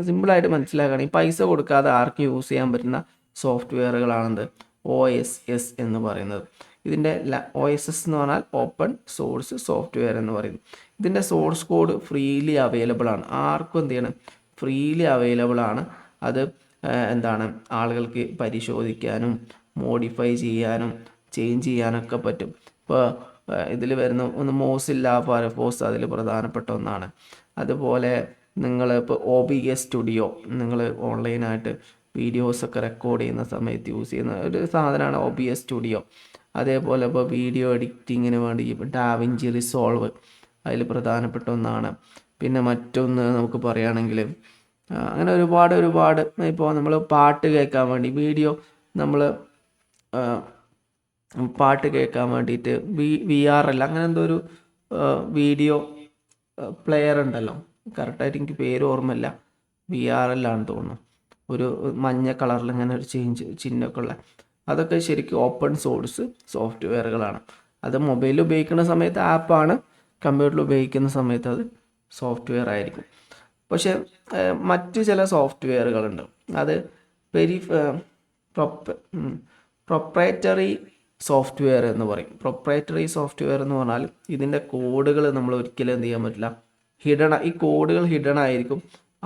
Speaker 1: സിമ്പിളായിട്ട് മനസ്സിലാക്കുകയാണെങ്കിൽ പൈസ കൊടുക്കാതെ ആർക്കും യൂസ് ചെയ്യാൻ പറ്റുന്ന സോഫ്റ്റ്വെയറുകളാണെന്ത് OSS എന്ന് പറയുന്നത്. ഇതിൻ്റെ OSS എന്ന് പറഞ്ഞാൽ ഓപ്പൺ സോഴ്സ് സോഫ്റ്റ്വെയർ എന്ന് പറയുന്നു. ഇതിൻ്റെ സോഴ്സ് കോഡ് ഫ്രീലി അവൈലബിൾ ആണ്. ആർക്കും എന്ത് ചെയ്യണം, ഫ്രീലി അവൈലബിൾ ആണ്. അത് എന്താണ്, ആളുകൾക്ക് പരിശോധിക്കാനും മോഡിഫൈ ചെയ്യാനും ചേഞ്ച് ചെയ്യാനൊക്കെ പറ്റും. ഇപ്പോൾ ഇതിൽ വരുന്ന ഒന്ന് മോസില്ല ഫയർഫോക്സ് അതിൽ പ്രധാനപ്പെട്ട ഒന്നാണ്. അതുപോലെ നിങ്ങൾ ഇപ്പോൾ OBS സ്റ്റുഡിയോ നിങ്ങൾ ഓൺലൈനായിട്ട് വീഡിയോസൊക്കെ റെക്കോർഡ് ചെയ്യുന്ന സമയത്ത് യൂസ് ചെയ്യുന്ന ഒരു സാധനമാണ് OBS സ്റ്റുഡിയോ. അതേപോലെ ഇപ്പോൾ വീഡിയോ എഡിറ്റിങ്ങിന് വേണ്ടി ഡാവിഞ്ചി റിസോൾവ് അതിൽ പ്രധാനപ്പെട്ട ഒന്നാണ്. പിന്നെ മറ്റൊന്ന് നമുക്ക് പറയുകയാണെങ്കിൽ അങ്ങനെ ഒരുപാട് ഇപ്പോൾ നമ്മൾ പാട്ട് കേൾക്കാൻ വേണ്ടി വീഡിയോ നമ്മൾ പാട്ട് കേൾക്കാൻ വേണ്ടിയിട്ട് VRL അങ്ങനെ എന്തോ ഒരു വീഡിയോ പ്ലെയർ ഉണ്ടല്ലോ, കറക്റ്റായിട്ട് എനിക്ക് പേര് ഓർമ്മയില്ല, VRL ആണെന്ന് തോന്നുന്നു. ഒരു മഞ്ഞ കളറിൽ ഇങ്ങനെ ഒരു ചിഹ്നമൊക്കെ ഉള്ള അതൊക്കെ ശരിക്കും ഓപ്പൺ സോഴ്സ് സോഫ്റ്റ്വെയറുകളാണ്. അത് മൊബൈലിൽ ഉപയോഗിക്കുന്ന സമയത്ത് ആപ്പാണ്, കമ്പ്യൂട്ടറിൽ ഉപയോഗിക്കുന്ന സമയത്ത് അത് സോഫ്റ്റ്വെയർ ആയിരിക്കും. പക്ഷേ മറ്റ് ചില സോഫ്റ്റ്വെയറുകളുണ്ട്, അത് പ്രൊപ്രൈറ്ററി സോഫ്റ്റ്വെയർ എന്ന് പറയും. പ്രൊപ്രൈറ്ററി സോഫ്റ്റ്വെയർ എന്ന് പറഞ്ഞാൽ ഇതിൻ്റെ കോഡുകൾ നമ്മൾ ഒരിക്കലും എന്ത് ചെയ്യാൻ പറ്റില്ല, ഈ കോഡുകൾ ഹിഡൺ ആയിരിക്കും.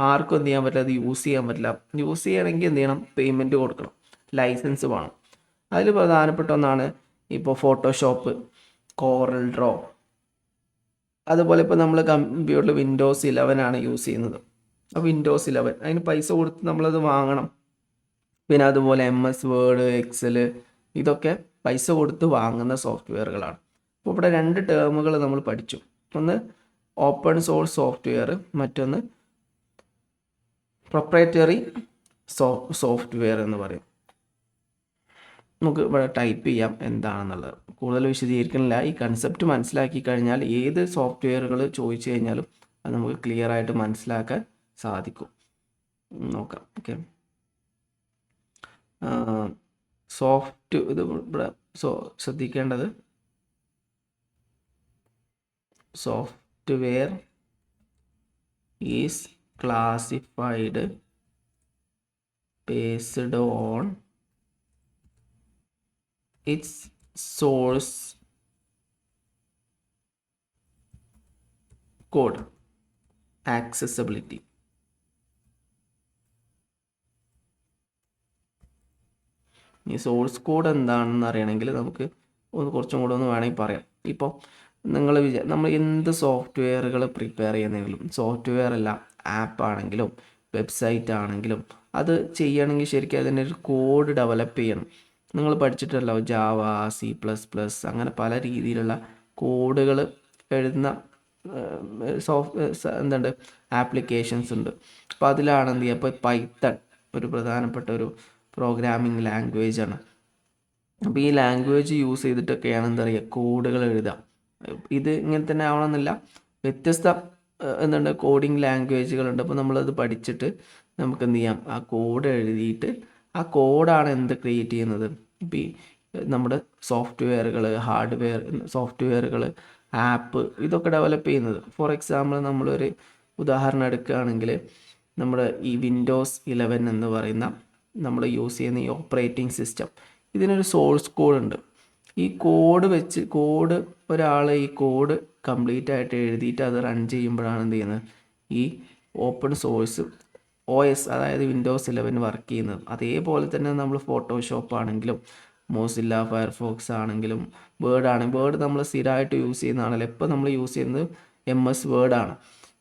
Speaker 1: ആർക്കും എന്ത് ചെയ്യാൻ പറ്റില്ല, അത് യൂസ് ചെയ്യാൻ പറ്റില്ല. യൂസ് ചെയ്യണമെങ്കിൽ എന്ത് ചെയ്യണം, പേയ്മെൻറ്റ് കൊടുക്കണം, ലൈസൻസ് വേണം. അതിൽ പ്രധാനപ്പെട്ട ഒന്നാണ് ഇപ്പോൾ ഫോട്ടോഷോപ്പ്, കോറൽ ഡ്രോ. അതുപോലെ ഇപ്പോൾ നമ്മൾ കമ്പ്യൂട്ടറിൽ Windows 11 ആണ് യൂസ് ചെയ്യുന്നത്. അപ്പോൾ Windows 11 അതിന് പൈസ കൊടുത്ത് നമ്മളത് വാങ്ങണം. പിന്നെ അതുപോലെ MS വേർഡ്, എക്സൽ ഇതൊക്കെ പൈസ കൊടുത്ത് വാങ്ങുന്ന സോഫ്റ്റ്വെയറുകളാണ്. അപ്പോൾ ഇവിടെ രണ്ട് ടേമുകൾ നമ്മൾ പഠിച്ചു. ഒന്ന് ഓപ്പൺ സോഴ്സ് സോഫ്റ്റ്വെയർ, മറ്റൊന്ന് പ്രൊപ്രൈറ്ററി സോഫ്റ്റ്വെയർ എന്ന് പറയും. നമുക്ക് ഇവിടെ ടൈപ്പ് ചെയ്യാം എന്താണെന്നുള്ളത്, കൂടുതൽ വിശദീകരിക്കുന്നില്ല. ഈ കൺസെപ്റ്റ് മനസ്സിലാക്കി കഴിഞ്ഞാൽ ഏത് സോഫ്റ്റ്വെയറുകൾ ചോദിച്ചു കഴിഞ്ഞാലും അത് നമുക്ക് ക്ലിയർ ആയിട്ട് മനസ്സിലാക്കാൻ സാധിക്കും. നോക്കാം. ഓക്കെ, ഇത് ഇവിടെ ശ്രദ്ധിക്കേണ്ടത് software is classified based on its source code accessibility. ഈ സോഴ്സ് കോഡ് എന്താണെന്ന് അറിയണമെങ്കിൽ നമുക്ക് കുറച്ചും കൂടെ ഒന്ന് വേണമെങ്കിൽ പറയാം. ഇപ്പോൾ നമ്മൾ എന്ത് സോഫ്റ്റ്വെയറുകൾ പ്രിപ്പയർ ചെയ്യുന്നെങ്കിലും, സോഫ്റ്റ്വെയർ അല്ല ആപ്പാണെങ്കിലും വെബ്സൈറ്റ് ആണെങ്കിലും അത് ചെയ്യണമെങ്കിൽ ശരിക്കും അതിൻ്റെ ഒരു കോഡ് ഡെവലപ്പ് ചെയ്യണം. നിങ്ങൾ പഠിച്ചിട്ടല്ലോ ജാവ, C++, അങ്ങനെ പല രീതിയിലുള്ള കോഡുകൾ എഴുതുന്ന എന്തുണ്ട്, ആപ്ലിക്കേഷൻസ് ഉണ്ട്. അപ്പോൾ അതിലാണ് എന്ത് ചെയ്യുക, ഇപ്പോൾ പൈത്തൺ ഒരു പ്രധാനപ്പെട്ട ഒരു പ്രോഗ്രാമിംഗ് ലാംഗ്വേജ് ആണ്. അപ്പോൾ ഈ ലാംഗ്വേജ് യൂസ് ചെയ്തിട്ടൊക്കെയാണ് എന്താ പറയുക, കോഡുകൾ എഴുതുക. ഇത് ഇങ്ങനെ തന്നെ ആവണമെന്നില്ല, വ്യത്യസ്ത എന്തുണ്ട് കോഡിങ് ലാംഗ്വേജുകളുണ്ട്. അപ്പോൾ നമ്മളത് പഠിച്ചിട്ട് നമുക്ക് എന്ത് ചെയ്യാം, ആ കോഡ് എഴുതിയിട്ട് ആ കോഡാണ് എന്ത് ക്രിയേറ്റ് ചെയ്യുന്നത്, ഇപ്പോൾ ഈ നമ്മുടെ സോഫ്റ്റ്വെയറുകൾ, ഹാർഡ്വെയർ സോഫ്റ്റ്വെയറുകൾ, ആപ്പ് ഇതൊക്കെ ഡെവലപ്പ് ചെയ്യുന്നത്. ഫോർ എക്സാമ്പിൾ നമ്മളൊരു ഉദാഹരണം എടുക്കുകയാണെങ്കിൽ നമ്മുടെ ഈ Windows 11 എന്ന് പറയുന്ന നമ്മൾ യൂസ് ചെയ്യുന്ന ഈ ഓപ്പറേറ്റിംഗ് സിസ്റ്റം, ഇതിനൊരു സോഴ്സ് കോഡ് ഉണ്ട്. ഈ കോഡ് ഒരാൾ ഈ കോഡ് കംപ്ലീറ്റ് ആയിട്ട് എഴുതിയിട്ട് അത് റൺ ചെയ്യുമ്പോഴാണ് എന്ത് ചെയ്യുന്നത്, ഈ ഓപ്പൺ സോഴ്സ് OS അതായത് Windows 11 വർക്ക് ചെയ്യുന്നത്. അതേപോലെ തന്നെ നമ്മൾ ഫോട്ടോഷോപ്പ് ആണെങ്കിലും മോസില്ല ഫയർഫോക്സ് ആണെങ്കിലും വേർഡ് നമ്മൾ സ്ഥിരമായിട്ട് യൂസ് ചെയ്യുന്നതാണല്ലോ. ഇപ്പോൾ നമ്മൾ യൂസ് ചെയ്യുന്നത് MS വേർഡാണ്.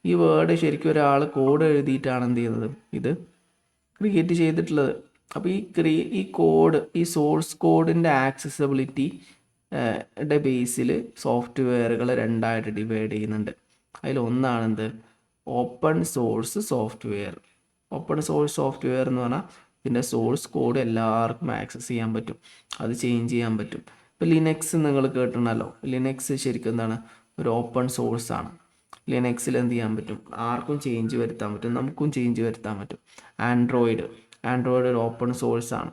Speaker 1: ഈ വേർഡ് ശരിക്കും ഒരാൾ കോഡ് എഴുതിയിട്ടാണ് എന്ത് ചെയ്യുന്നത്, ഇത് ക്രിയേറ്റ് ചെയ്തിട്ടുള്ളത്. അപ്പോൾ ഈ കോഡ്, ഈ സോഴ്സ് കോഡിൻ്റെ ആക്സസിബിലിറ്റി ബേസിൽ സോഫ്റ്റ്വെയറുകൾ രണ്ടായിട്ട് ഡിവൈഡ് ചെയ്യുന്നുണ്ട്. അതിലൊന്നാണെന്ത്, open source software. Open source software എന്ന് പറഞ്ഞാൽ ഇതിൻ്റെ സോഴ്സ് കോഡ് എല്ലാവർക്കും ആക്സസ് ചെയ്യാൻ പറ്റും, അത് ചേഞ്ച് ചെയ്യാൻ പറ്റും. ഇപ്പോൾ ലിനക്സ് നിങ്ങൾ കേട്ടിട്ടുണ്ടല്ലോ, ലിനക്സ് ശരിക്കും എന്താണ്, ഒരു ഓപ്പൺ സോഴ്സാണ്. ലിനക്സിൽ എന്ത് ചെയ്യാൻ പറ്റും, ആർക്കും ചേഞ്ച് വരുത്താൻ പറ്റും, നമുക്കും ചേഞ്ച് വരുത്താൻ പറ്റും. ആൻഡ്രോയിഡ് ഒരു ഓപ്പൺ സോഴ്സാണ്,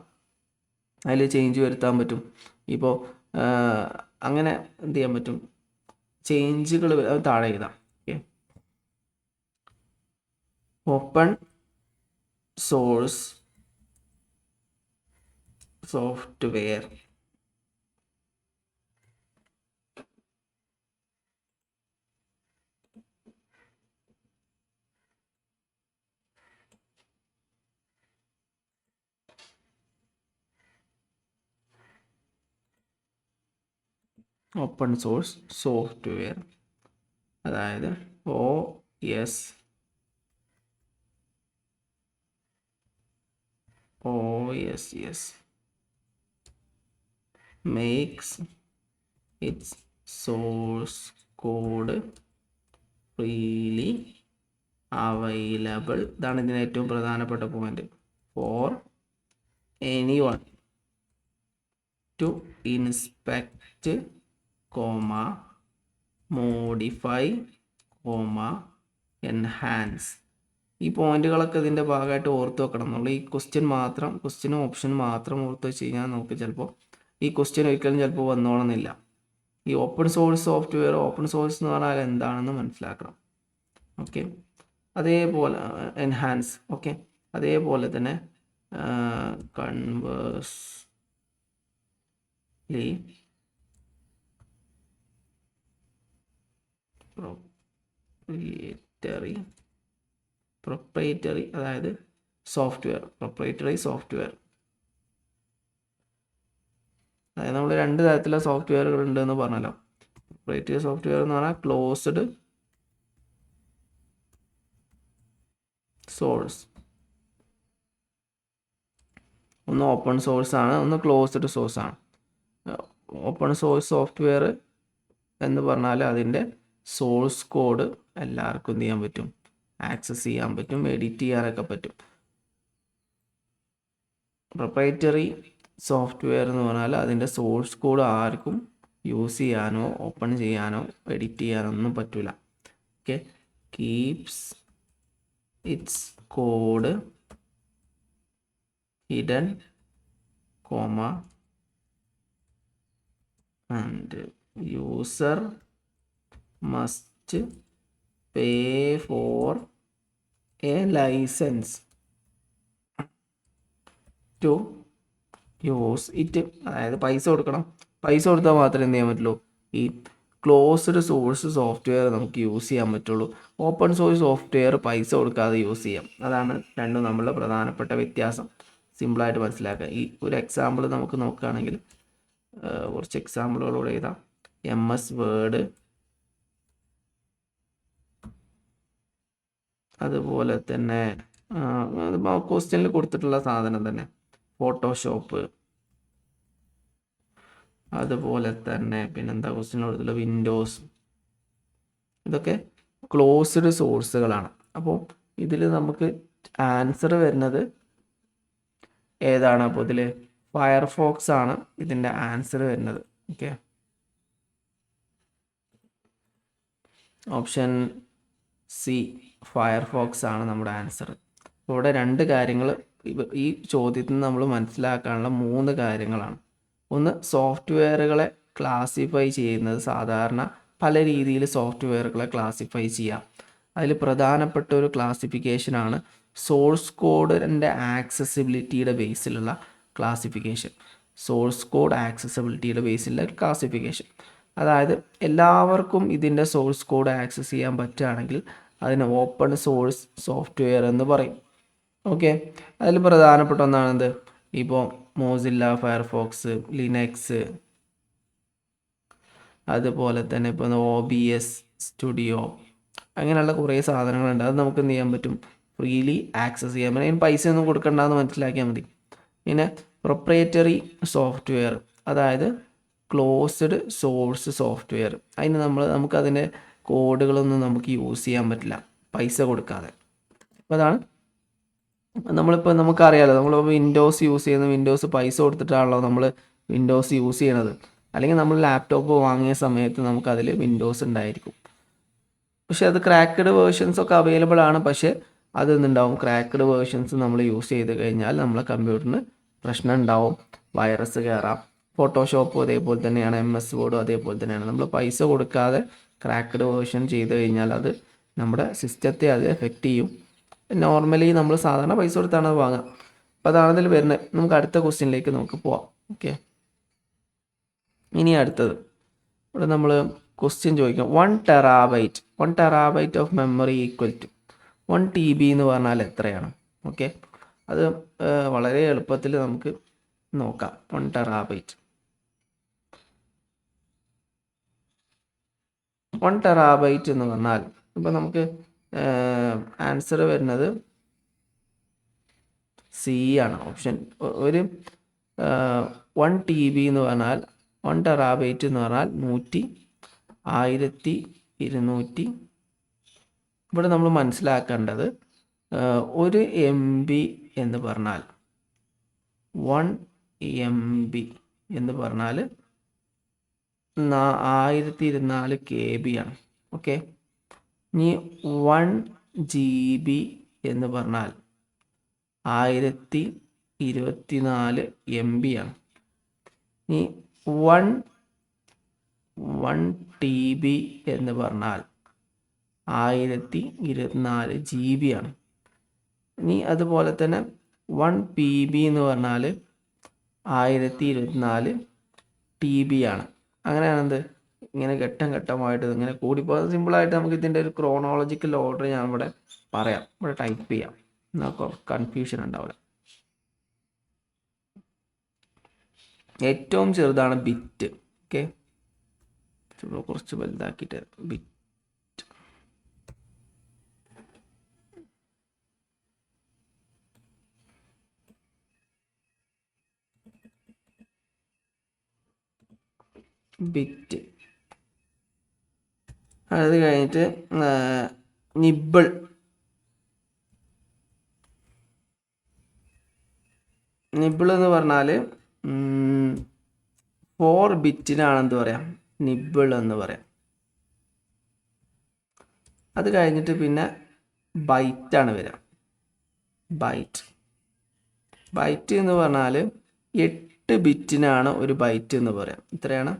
Speaker 1: അതിൽ ചേഞ്ച് വരുത്താൻ പറ്റും. ഇപ്പോൾ അങ്ങനെ എന്ത് ചെയ്യാൻ പറ്റും, ചേഞ്ചുകൾ താഴെ എഴുതാം. Okay, open source software open source software, അതായത് OS makes its source code freely available. ഇതാണ് ഇതിന് ഏറ്റവും പ്രധാനപ്പെട്ട point. For anyone to inspect, modify, enhance. ഈ പോയിന്റുകളൊക്കെ ഇതിൻ്റെ ഭാഗമായിട്ട് ഓർത്ത് വെക്കണം. നമ്മൾ ഈ ക്വസ്റ്റ്യനും ഓപ്ഷനും മാത്രം ഓർത്ത് വെച്ച് കഴിഞ്ഞാൽ നമുക്ക് ചിലപ്പോൾ ഈ ക്വസ്റ്റ്യൻ ഒരിക്കലും ചിലപ്പോൾ വന്നോണമെന്നില്ല. ഈ open source software, open source എന്ന് പറഞ്ഞാൽ എന്താണെന്ന് മനസ്സിലാക്കണം. ഓക്കെ, അതേപോലെ എൻഹാൻസ്. ഓക്കെ, അതേപോലെ തന്നെ കൺവേഴ്സ്ലി പ്രൊപ്രൈറ്ററി, അതായത് പ്രൊപ്രൈറ്ററി സോഫ്റ്റ്വെയർ. അതായത് നമ്മൾ രണ്ട് തരത്തിലുള്ള സോഫ്റ്റ്വെയറുകൾ ഉണ്ടെന്ന് പറഞ്ഞല്ലോ. പ്രൊപ്രൈറ്ററി സോഫ്റ്റ്വെയർ എന്ന് പറഞ്ഞാൽ ക്ലോസ്ഡ് സോഴ്സ്, ഒന്ന് ഓപ്പൺ സോഴ്സ് ആണ്, ഒന്ന് ക്ലോസ്ഡ് സോഴ്സ് ആണ്. ഓപ്പൺ സോഴ്സ് സോഫ്റ്റ്വെയർ എന്ന് പറഞ്ഞാൽ അതിൻ്റെ സോഴ്സ് കോഡ് എല്ലാവർക്കും എന്ത് ചെയ്യാൻ പറ്റും, ആക്സസ് ചെയ്യാൻ പറ്റും, എഡിറ്റ് ചെയ്യാനൊക്കെ പറ്റും. പ്രൊപ്രൈറ്ററി സോഫ്റ്റ്വെയർ എന്ന് പറഞ്ഞാൽ അതിൻ്റെ സോഴ്സ് കോഡ് ആർക്കും യൂസ് ചെയ്യാനോ ഓപ്പൺ ചെയ്യാനോ എഡിറ്റ് ചെയ്യാനോ ഒന്നും പറ്റില്ല. Okay, keeps its code hidden, and user must pay for a licence to use it. അതായത് പൈസ കൊടുക്കണം. പൈസ കൊടുത്താൽ മാത്രമേ എന്ത് ചെയ്യാൻ പറ്റുള്ളൂ, ഈ ക്ലോസ്ഡ് സോഴ്സ് സോഫ്റ്റ്വെയർ നമുക്ക് യൂസ് ചെയ്യാൻ പറ്റുള്ളൂ. ഓപ്പൺ സോഴ്സ് സോഫ്റ്റ്വെയർ പൈസ കൊടുക്കാതെ യൂസ് ചെയ്യാം. അതാണ് രണ്ടും നമ്മളുടെ പ്രധാനപ്പെട്ട വ്യത്യാസം. സിമ്പിളായിട്ട് മനസ്സിലാക്കുക. ഈ ഒരു എക്സാമ്പിൾ നമുക്ക് നോക്കുകയാണെങ്കിൽ കുറച്ച് എക്സാമ്പിളുകളോട് എഴുതാം. MS വേർഡ്, അതുപോലെ തന്നെ ക്വസ്റ്റ്യനിൽ കൊടുത്തിട്ടുള്ള സാധനം തന്നെ ഫോട്ടോഷോപ്പ്, അതുപോലെ തന്നെ പിന്നെന്താ ക്വസ്റ്റ്യനിൽ കൊടുത്തിട്ടുള്ള വിൻഡോസ്. ഇതൊക്കെ ക്ലോസ്ഡ് സോഴ്സുകളാണ്. അപ്പോൾ ഇതിൽ നമുക്ക് ആൻസർ വരുന്നത് ഏതാണ്? അപ്പോൾ ഇതിൽ ഫയർഫോക്സ് ആണ് ഇതിൻ്റെ ആൻസർ വരുന്നത്. ഓക്കെ, ഓപ്ഷൻ സി ഫയർഫോക്സ് ആണ് നമ്മുടെ ആൻസർ. ഇവിടെ രണ്ട് കാര്യങ്ങൾ ഈ ചോദ്യത്തിൽ നിന്ന് നമ്മൾ മനസ്സിലാക്കാനുള്ള 3 കാര്യങ്ങളാണ്. ഒന്ന്, സോഫ്റ്റ്വെയറുകളെ ക്ലാസിഫൈ ചെയ്യുന്നത് സാധാരണ പല രീതിയിൽ സോഫ്റ്റ്വെയറുകളെ ക്ലാസിഫൈ ചെയ്യാം. അതിൽ പ്രധാനപ്പെട്ട ഒരു ക്ലാസിഫിക്കേഷനാണ് സോഴ്സ് കോഡിൻ്റെ ആക്സസിബിലിറ്റിയുടെ ബേസിലുള്ള ക്ലാസിഫിക്കേഷൻ. സോഴ്സ് കോഡ് ആക്സസിബിലിറ്റിയുടെ ബേസിലുള്ള ക്ലാസിഫിക്കേഷൻ, അതായത് എല്ലാവർക്കും ഇതിൻ്റെ സോഴ്സ് കോഡ് ആക്സസ് ചെയ്യാൻ പറ്റുകയാണെങ്കിൽ അതിന് ഓപ്പൺ സോഴ്സ് സോഫ്റ്റ്വെയർ എന്ന് പറയും. ഓക്കെ, അതിൽ പ്രധാനപ്പെട്ട ഒന്നാണെന്ത്, ഇപ്പോൾ മോസില്ല ഫയർഫോക്സ്, ലിനക്സ്, അതുപോലെ തന്നെ ഇപ്പോൾ OBS സ്റ്റുഡിയോ, അങ്ങനെയുള്ള കുറേ സാധനങ്ങളുണ്ട്. അത് നമുക്ക് എന്ത് ചെയ്യാൻ പറ്റും, ഫ്രീലി ആക്സസ് ചെയ്യാൻ പറ്റും. അതിന് പൈസ ഒന്നും കൊടുക്കണ്ടെന്ന് മനസ്സിലാക്കിയാൽ മതി. പിന്നെ പ്രൊപ്രൈറ്ററി സോഫ്റ്റ്വെയർ, അതായത് ക്ലോസ്ഡ് സോഴ്സ് സോഫ്റ്റ്വെയർ, അതിന് നമുക്കതിൻ്റെ കോഡുകളൊന്നും നമുക്ക് യൂസ് ചെയ്യാൻ പറ്റില്ല പൈസ കൊടുക്കാതെ. അപ്പോൾ അതാണ് നമ്മളിപ്പോൾ നമുക്കറിയാലോ, നമ്മൾ വിൻഡോസ് യൂസ് ചെയ്യുന്ന വിൻഡോസ് പൈസ കൊടുത്തിട്ടാണല്ലോ നമ്മൾ വിൻഡോസ് യൂസ് ചെയ്യണത്. അല്ലെങ്കിൽ നമ്മൾ ലാപ്ടോപ്പ് വാങ്ങിയ സമയത്ത് നമുക്കതിൽ വിൻഡോസ് ഉണ്ടായിരിക്കും. പക്ഷെ അത് ക്രാക്ക്ഡ് വേർഷൻസ് ഒക്കെ അവൈലബിൾ ആണ്. പക്ഷേ അതെന്തുണ്ടാവും, ക്രാക്ക്ഡ് വേർഷൻസ് നമ്മൾ യൂസ് ചെയ്ത് കഴിഞ്ഞാൽ നമ്മളെ കമ്പ്യൂട്ടറിന് പ്രശ്നം ഉണ്ടാവും, വൈറസ് കയറാം. ഫോട്ടോഷോപ്പും അതേപോലെ തന്നെയാണ്, MS വേർഡും അതേപോലെ തന്നെയാണ്. നമ്മൾ പൈസ കൊടുക്കാതെ ക്രാക്ക്ഡ് വേർഷൻ ചെയ്ത് കഴിഞ്ഞാൽ അത് നമ്മുടെ സിസ്റ്റത്തെ അത് എഫക്റ്റ് ചെയ്യും. നോർമലി നമ്മൾ സാധാരണ പൈസ കൊടുത്താണ് അത് വാങ്ങുക. അപ്പോൾ അതാണ് ഇതിൽ വരുന്നത്. നമുക്ക് അടുത്ത ക്വസ്റ്റ്യനിലേക്ക് നമുക്ക് പോവാം. ഓക്കെ, ഇനി അടുത്തത് ഇവിടെ നമ്മൾ ക്വസ്റ്റ്യൻ ചോദിക്കാം. 1 terabyte of memory equal to 1 TB എന്ന് പറഞ്ഞാൽ എത്രയാണ്? ഓക്കെ, അത് വളരെ എളുപ്പത്തിൽ നമുക്ക് നോക്കാം. 1 ടെറാബൈറ്റ് 1 ടെറാബൈറ്റ് എന്ന് പറഞ്ഞാൽ ഇപ്പോൾ നമുക്ക് ആൻസർ വരുന്നത് സി ആണ് ഓപ്ഷൻ. ഒരു 1 TB എന്ന് പറഞ്ഞാൽ 1 ടെറാബൈറ്റ് എന്ന് പറഞ്ഞാൽ 1200. ഇവിടെ നമ്മൾ മനസ്സിലാക്കേണ്ടത് 1 MB എന്ന് പറഞ്ഞാൽ 1 MB എന്ന് പറഞ്ഞാൽ 1224 KB ആണ്. ഓക്കെ, ഇനി 1 GB എന്ന് പറഞ്ഞാൽ 1024 MB ആണ്. ഇനി 1 TB എന്ന് പറഞ്ഞാൽ 1024 GB ആണ്. ഇനി അതുപോലെ തന്നെ 1 PB എന്ന് പറഞ്ഞാൽ 1024 TB ആണ്. അങ്ങനെയാണെന്ത് ഇങ്ങനെ ഘട്ടം ഘട്ടമായിട്ട് ഇങ്ങനെ കൂടിപ്പോൾ സിമ്പിളായിട്ട് നമുക്ക് ഇതിൻ്റെ ഒരു ക്രോണോളജിക്കൽ ഓർഡർ ഞാൻ ഇവിടെ പറയാം, ഇവിടെ ടൈപ്പ് ചെയ്യാം, എന്നാൽ കൺഫ്യൂഷൻ ഉണ്ടാവില്ല. ഏറ്റവും ചെറുതാണ് ബിറ്റ്. ഓക്കെ, കുറച്ച് വലുതാക്കിയിട്ട് ബിറ്റ്. ബിറ്റ് അത് കഴിഞ്ഞിട്ട് നിബിൾ. നിബിൾ എന്ന് പറഞ്ഞാൽ 4 ബിറ്റിനാണെന്ത് പറയാം, നിബിൾ എന്ന് പറയാം. അത് കഴിഞ്ഞിട്ട് പിന്നെ ബൈറ്റാണ് വരിക. ബൈറ്റ് എന്ന് പറഞ്ഞാൽ 8 ബിറ്റിനാണ് ഒരു ബൈറ്റ് എന്ന് പറയാം. ഇത്രയാണ്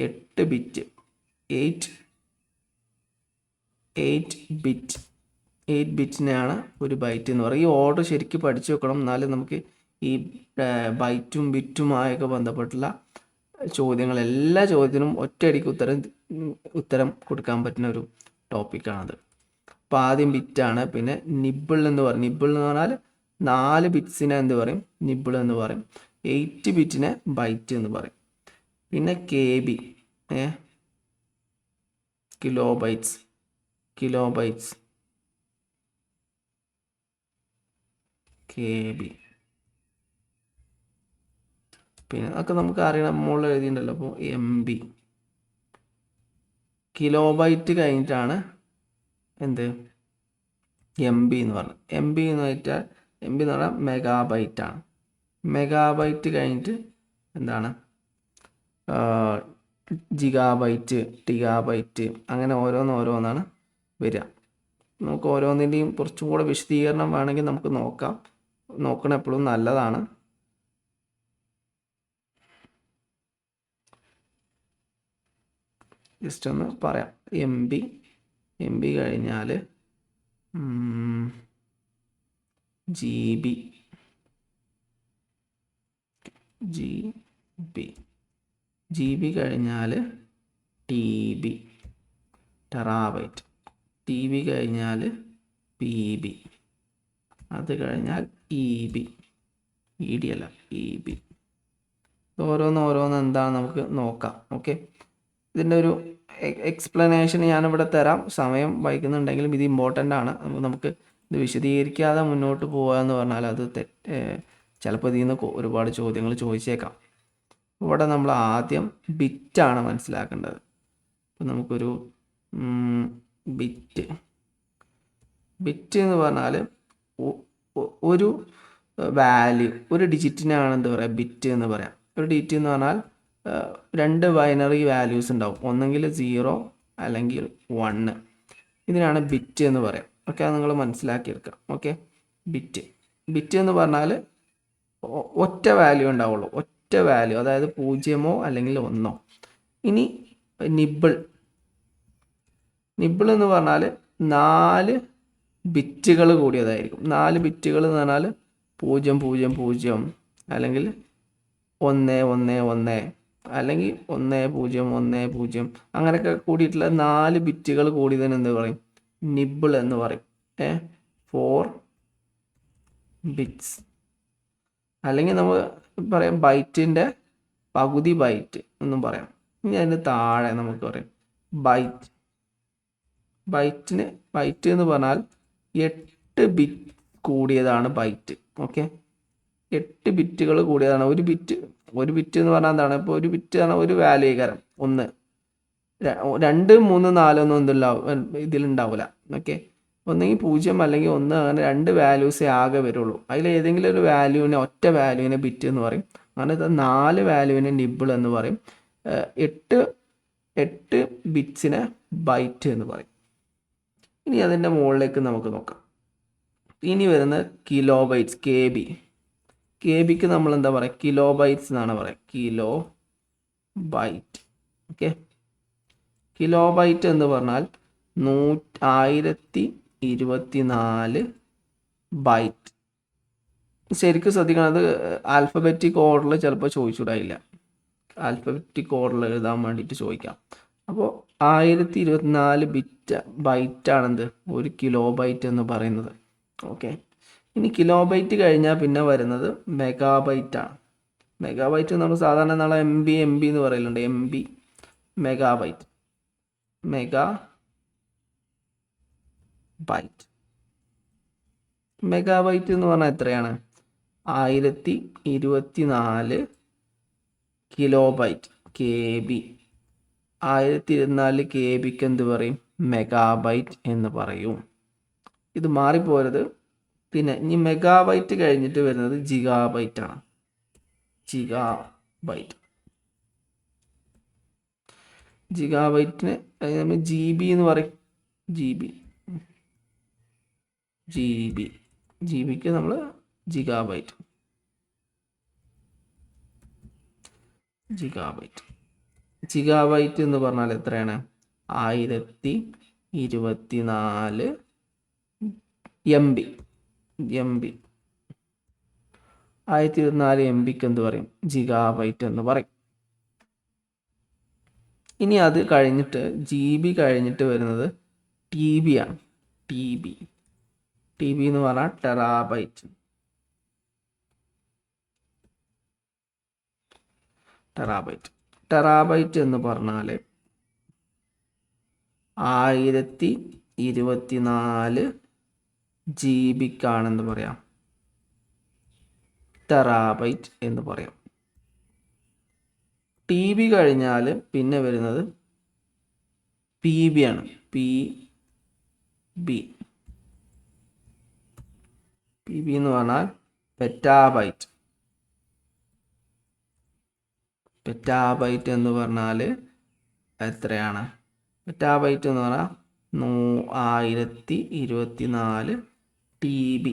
Speaker 1: 8 ബിറ്റ്. 8 ബിറ്റിനാണ് ഒരു ബൈറ്റ് എന്ന് പറയും. ഈ ഓർഡർ ശരിക്കും പഠിച്ചു വെക്കണം, എന്നാലും നമുക്ക് ഈ ബൈറ്റും ബിറ്റുമായൊക്കെ ബന്ധപ്പെട്ടുള്ള ചോദ്യങ്ങൾ, എല്ലാ ചോദ്യത്തിനും ഒറ്റയടിക്ക് ഉത്തരം കൊടുക്കാൻ പറ്റുന്ന ഒരു ടോപ്പിക്കാണത്. അപ്പോൾ ആദ്യം ബിറ്റാണ്. പിന്നെ നിബിൾ എന്ന് പറയും. നിബിൾ എന്ന് പറഞ്ഞാൽ 4 ബിറ്റ്സിനെ എന്ത് പറയും, നിബിൾ എന്ന് പറയും. 8 ബിറ്റിനെ ബൈറ്റ് എന്ന് പറയും. പിന്നെ KB, കിലോബൈറ്റ്സ്. KB പിന്നെ അതൊക്കെ നമുക്ക് അറിയണം, മുകളിൽ എഴുതിയിട്ടുണ്ടല്ലോ. അപ്പോൾ MB. കിലോബൈറ്റ് കഴിഞ്ഞിട്ടാണ് എന്ത് MB എന്ന് പറഞ്ഞത്. MB എന്ന് പറഞ്ഞാൽ മെഗാബൈറ്റാണ്. മെഗാബൈറ്റ് കഴിഞ്ഞിട്ട് എന്താണ് ജിഗാബൈറ്റ്, ടിഗാബൈറ്റ്, അങ്ങനെ ഓരോന്നാണ് വരിക. നമുക്ക് ഓരോന്നിൻ്റെയും കുറച്ചും കൂടെ വിശദീകരണം വേണമെങ്കിൽ നമുക്ക് നോക്കണം, എപ്പോഴും നല്ലതാണ്. ജസ്റ്റ് ഒന്ന് പറയാം. MB കഴിഞ്ഞാൽ GB കഴിഞ്ഞാൽ TB, ടെറാബൈറ്റ്. TB കഴിഞ്ഞാൽ PB, അത് കഴിഞ്ഞാൽ EB അല്ല EB. ഓരോന്ന് എന്താണ് നമുക്ക് നോക്കാം. ഓക്കെ, ഇതിൻ്റെ ഒരു എക്സ്പ്ലനേഷൻ ഞാനിവിടെ തരാം. സമയം വൈകുന്നുണ്ടെങ്കിലും ഇത് ഇമ്പോർട്ടൻ്റ് ആണ്. നമുക്ക് ഇത് വിശദീകരിക്കാതെ മുന്നോട്ട് പോകുക എന്ന് പറഞ്ഞാൽ അത് ചിലപ്പോൾ ഇതിൽ നിന്ന് ഒരുപാട് ചോദ്യങ്ങൾ ചോദിച്ചേക്കാം. ഇവിടെ നമ്മൾ ആദ്യം ബിറ്റാണ് മനസ്സിലാക്കേണ്ടത്. അപ്പോൾ നമുക്കൊരു ബിറ്റ് എന്ന് പറഞ്ഞാൽ ഒരു വാല്യൂ, ഒരു ഡിജിറ്റിനാണ് എന്ത് പറയുക, ബിറ്റ് എന്ന് പറയാം. ഒരു ഡിജിറ്റ് എന്ന് പറഞ്ഞാൽ 2 ബൈനറി വാല്യൂസ് ഉണ്ടാവും, ഒന്നെങ്കിൽ 0 അല്ലെങ്കിൽ 1. ഇതിനാണ് ബിറ്റ് എന്ന് പറയാം. ഓക്കെ, അത് നിങ്ങൾ മനസ്സിലാക്കിയെടുക്കാം. ഓക്കെ, ബിറ്റ് എന്ന് പറഞ്ഞാൽ ഒറ്റ വാല്യൂ ഉണ്ടാവുള്ളൂ, ഒറ്റ വാല്യൂ, അതായത് 0 അല്ലെങ്കിൽ 1. ഇനി നിബിൾ എന്ന് പറഞ്ഞാൽ 4 ബിറ്റുകൾ കൂടിയതായിരിക്കും. 4 ബിറ്റുകൾ എന്ന് പറഞ്ഞാൽ 000 അല്ലെങ്കിൽ 111 അല്ലെങ്കിൽ 1010 അങ്ങനെയൊക്കെ കൂടിയിട്ടുള്ള 4 ബിറ്റുകൾ കൂടിയതിന് എന്ത് പറയും, നിബിൾ എന്ന് പറയും. 4 ബിറ്റ്സ്. അല്ലെങ്കിൽ നമ്മൾ പറയാം ബൈറ്റിൻ്റെ പകുതി ബൈറ്റ് എന്നും പറയാം. ഇനി അതിന് താഴെ നമുക്ക് പറയാം ബൈറ്റ്. ബൈറ്റ് എന്ന് പറഞ്ഞാൽ 8 ബിറ്റ് കൂടിയതാണ് ബൈറ്റ്. ഓക്കെ, 8 ബിറ്റുകൾ കൂടിയതാണ്. ഒരു ബിറ്റ് എന്ന് പറഞ്ഞാൽ എന്താണ്? ഇപ്പോൾ ഒരു ബിറ്റ് പറഞ്ഞാൽ ഒരു വാല്യൂ കാരം 1, 2, 3, 4 ഒന്നും ഇതിലുണ്ടാവില്ല. ഓക്കെ, ഒന്നെങ്കിൽ 0 അല്ലെങ്കിൽ 1, അങ്ങനെ 2 വാല്യൂസേ ആകെ വരുള്ളൂ. അതിൽ ഏതെങ്കിലും ഒരു വാല്യൂവിനെ, ഒറ്റ വാല്യൂവിനെ ബിറ്റ് എന്ന് പറയും. അങ്ങനെ 4 വാല്യൂവിനെ നിബിൾ എന്ന് പറയും. 8 ബിറ്റ്സിനെ ബൈറ്റ് എന്ന് പറയും. ഇനി അതിൻ്റെ മുകളിലേക്ക് നമുക്ക് നോക്കാം. ഇനി വരുന്ന കിലോ ബൈറ്റ്സ്, കെ ബിക്ക് നമ്മൾ എന്താ പറയുക? കിലോ ബൈറ്റ്സ് എന്നാണ് പറയുക. Kilobyte. Okay, kilobyte എന്ന് പറഞ്ഞാൽ 1024 ബൈറ്റ്. ശരിക്കും ശ്രദ്ധിക്കണം, അത് ആൽഫബറ്റിക് ഓർഡറിൽ ചിലപ്പോൾ ചോദിച്ചുകൂടായില്ല. ആൽഫബറ്റിക് ഓർഡറിൽ എഴുതാൻ വേണ്ടിയിട്ട് ചോദിക്കാം. അപ്പോൾ 1024 ബൈറ്റാണെന്ത്? ഒരു കിലോ ബൈറ്റ് എന്ന് പറയുന്നത്. ഓക്കെ, ഇനി കിലോ ബൈറ്റ് കഴിഞ്ഞാൽ പിന്നെ വരുന്നത് മെഗാബൈറ്റാണ്. മെഗാബൈറ്റ് നമ്മൾ സാധാരണ നാളെ എം ബി എന്ന് പറയലുണ്ട്. MB, megabyte. മെഗാബൈറ്റ് എന്ന് പറഞ്ഞാൽ എത്രയാണ്? 1024 കിലോ ബൈറ്റ്, KB. 1024 KBക്ക് എന്ത് പറയും? മെഗാബൈറ്റ് എന്ന് പറയും. ഇത് മാറിപ്പോരുത്. പിന്നെ ഇനി മെഗാബൈറ്റ് കഴിഞ്ഞിട്ട് വരുന്നത് ജിഗാബൈറ്റ് ആണ്. ജിഗാബൈറ്റിന് നമ്മൾ GB എന്ന് പറയും. ജിബിക്ക് നമ്മൾ ജിഗാബൈറ്റ്. ജിഗാബൈറ്റ് എന്ന് പറഞ്ഞാൽ എത്രയാണ്? 1024 MB. 1024 MBക്ക് എന്ത് പറയും? ജിഗാബൈറ്റ് എന്ന് പറയും. ഇനി അത് കഴിഞ്ഞിട്ട് GB കഴിഞ്ഞിട്ട് വരുന്നത് TB ആണ്. TB എന്ന് പറഞ്ഞാൽ ടെറാബൈറ്റ്. ടെറാബൈറ്റ് എന്ന് പറഞ്ഞാൽ 1024 GBക്കാണെന്ന് പറയാം, ടെറാബൈറ്റ് എന്ന് പറയാം. TB കഴിഞ്ഞാൽ പിന്നെ വരുന്നത് PB ആണ്. PB എന്ന് പറഞ്ഞാൽ പെറ്റാബൈറ്റ്. എന്ന് പറഞ്ഞാൽ എത്രയാണ്? പെറ്റാബൈറ്റ് എന്ന് പറഞ്ഞാൽ 1024 TB.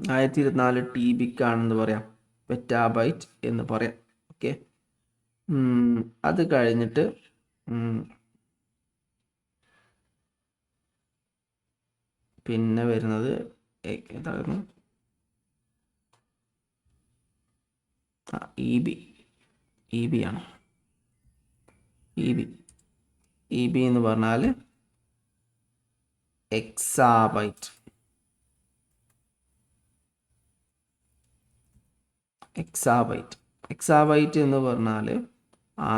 Speaker 1: 1024 TBക്കാണെന്ന് പറയാം, പെറ്റാബൈറ്റ് എന്ന് പറയാം. ഓക്കെ, അത് കഴിഞ്ഞിട്ട് പിന്നെ വരുന്നത് ഏതായിരുന്നു? EB ആണ്. EB എന്ന് പറഞ്ഞാൽ എക്സാബൈറ്റ്. എക്സാബൈറ്റ് എന്ന് പറഞ്ഞാൽ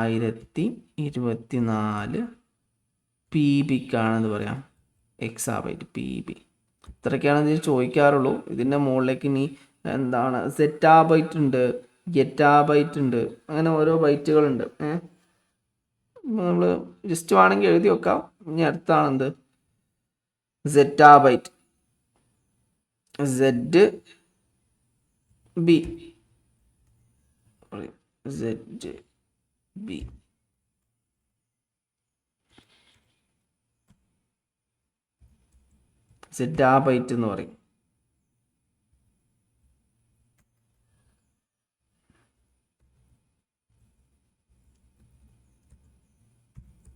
Speaker 1: 1024 PBക്കാണെന്ന് പറയാം, എക്സാബൈറ്റ് PB. ഇത്രയൊക്കെയാണ് ഇതിൽ ചോദിക്കാറുള്ളൂ. ഇതിൻ്റെ മുകളിലേക്ക് ഇനി എന്താണ്? സെറ്റാബൈറ്റ് ഉണ്ട്, ഗെറ്റാബൈറ്റ് ഉണ്ട്, അങ്ങനെ ഓരോ ബൈറ്റുകളുണ്ട്. നമ്മൾ ജസ്റ്റ് വേണമെങ്കിൽ എഴുതി വെക്കാം. ഇനി അടുത്താണെന്ത്? സെറ്റാബൈറ്റ്. ZB. സെറ്റാബൈറ്റ് എന്ന് പറയും.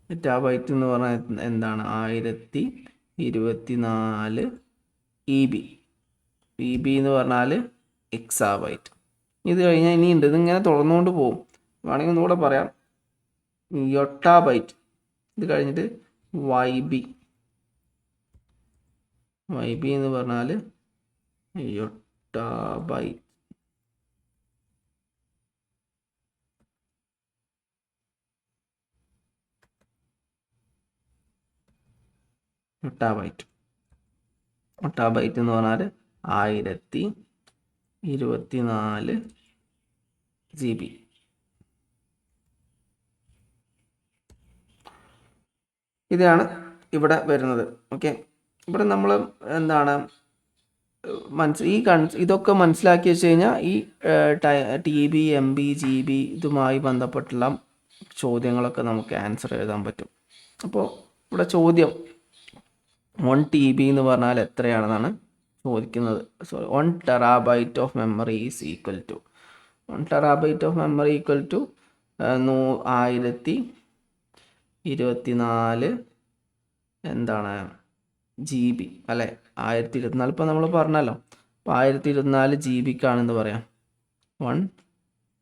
Speaker 1: സെറ്റാബൈറ്റ് എന്ന് പറഞ്ഞാൽ എന്താണ്? 1024 EB. PB എന്ന് പറഞ്ഞാൽ എക്സാബൈറ്റ്. ഇത് കഴിഞ്ഞാൽ ഇനി ഉണ്ട്, ഇതിങ്ങനെ തുറന്നുകൊണ്ട് പോകും. വേണമെങ്കിൽ ഒന്നുകൂടെ പറയാം. യൊട്ടാബൈറ്റ്. ഇത് കഴിഞ്ഞിട്ട് YB എന്ന് പറഞ്ഞാൽ യൊട്ടാബൈറ്റ്. ഒട്ടാബൈറ്റ്. ഒട്ടാബൈറ്റ് എന്ന് പറഞ്ഞാൽ 1024 GB. ഇതാണ് ഇവിടെ വരുന്നത്. ഓക്കെ, ഇവിടെ നമ്മൾ എന്താണ് ഇതൊക്കെ മനസ്സിലാക്കി വെച്ച് കഴിഞ്ഞാൽ ഈ TB, MB, GB ഇതുമായി ബന്ധപ്പെട്ടുള്ള ചോദ്യങ്ങളൊക്കെ നമുക്ക് ആൻസർ എഴുതാൻ പറ്റും. അപ്പോൾ ഇവിടെ ചോദ്യം 1 TB എന്ന് പറഞ്ഞാൽ എത്രയാണെന്നാണ് ചോദിക്കുന്നത്. 1 TB of memory is equal to 1 TB of memory equal to 1024 എന്താണ് GB അല്ലേ? 1024 ഇപ്പോൾ നമ്മൾ പറഞ്ഞല്ലോ. അപ്പോൾ 1024 GB പറയാം 1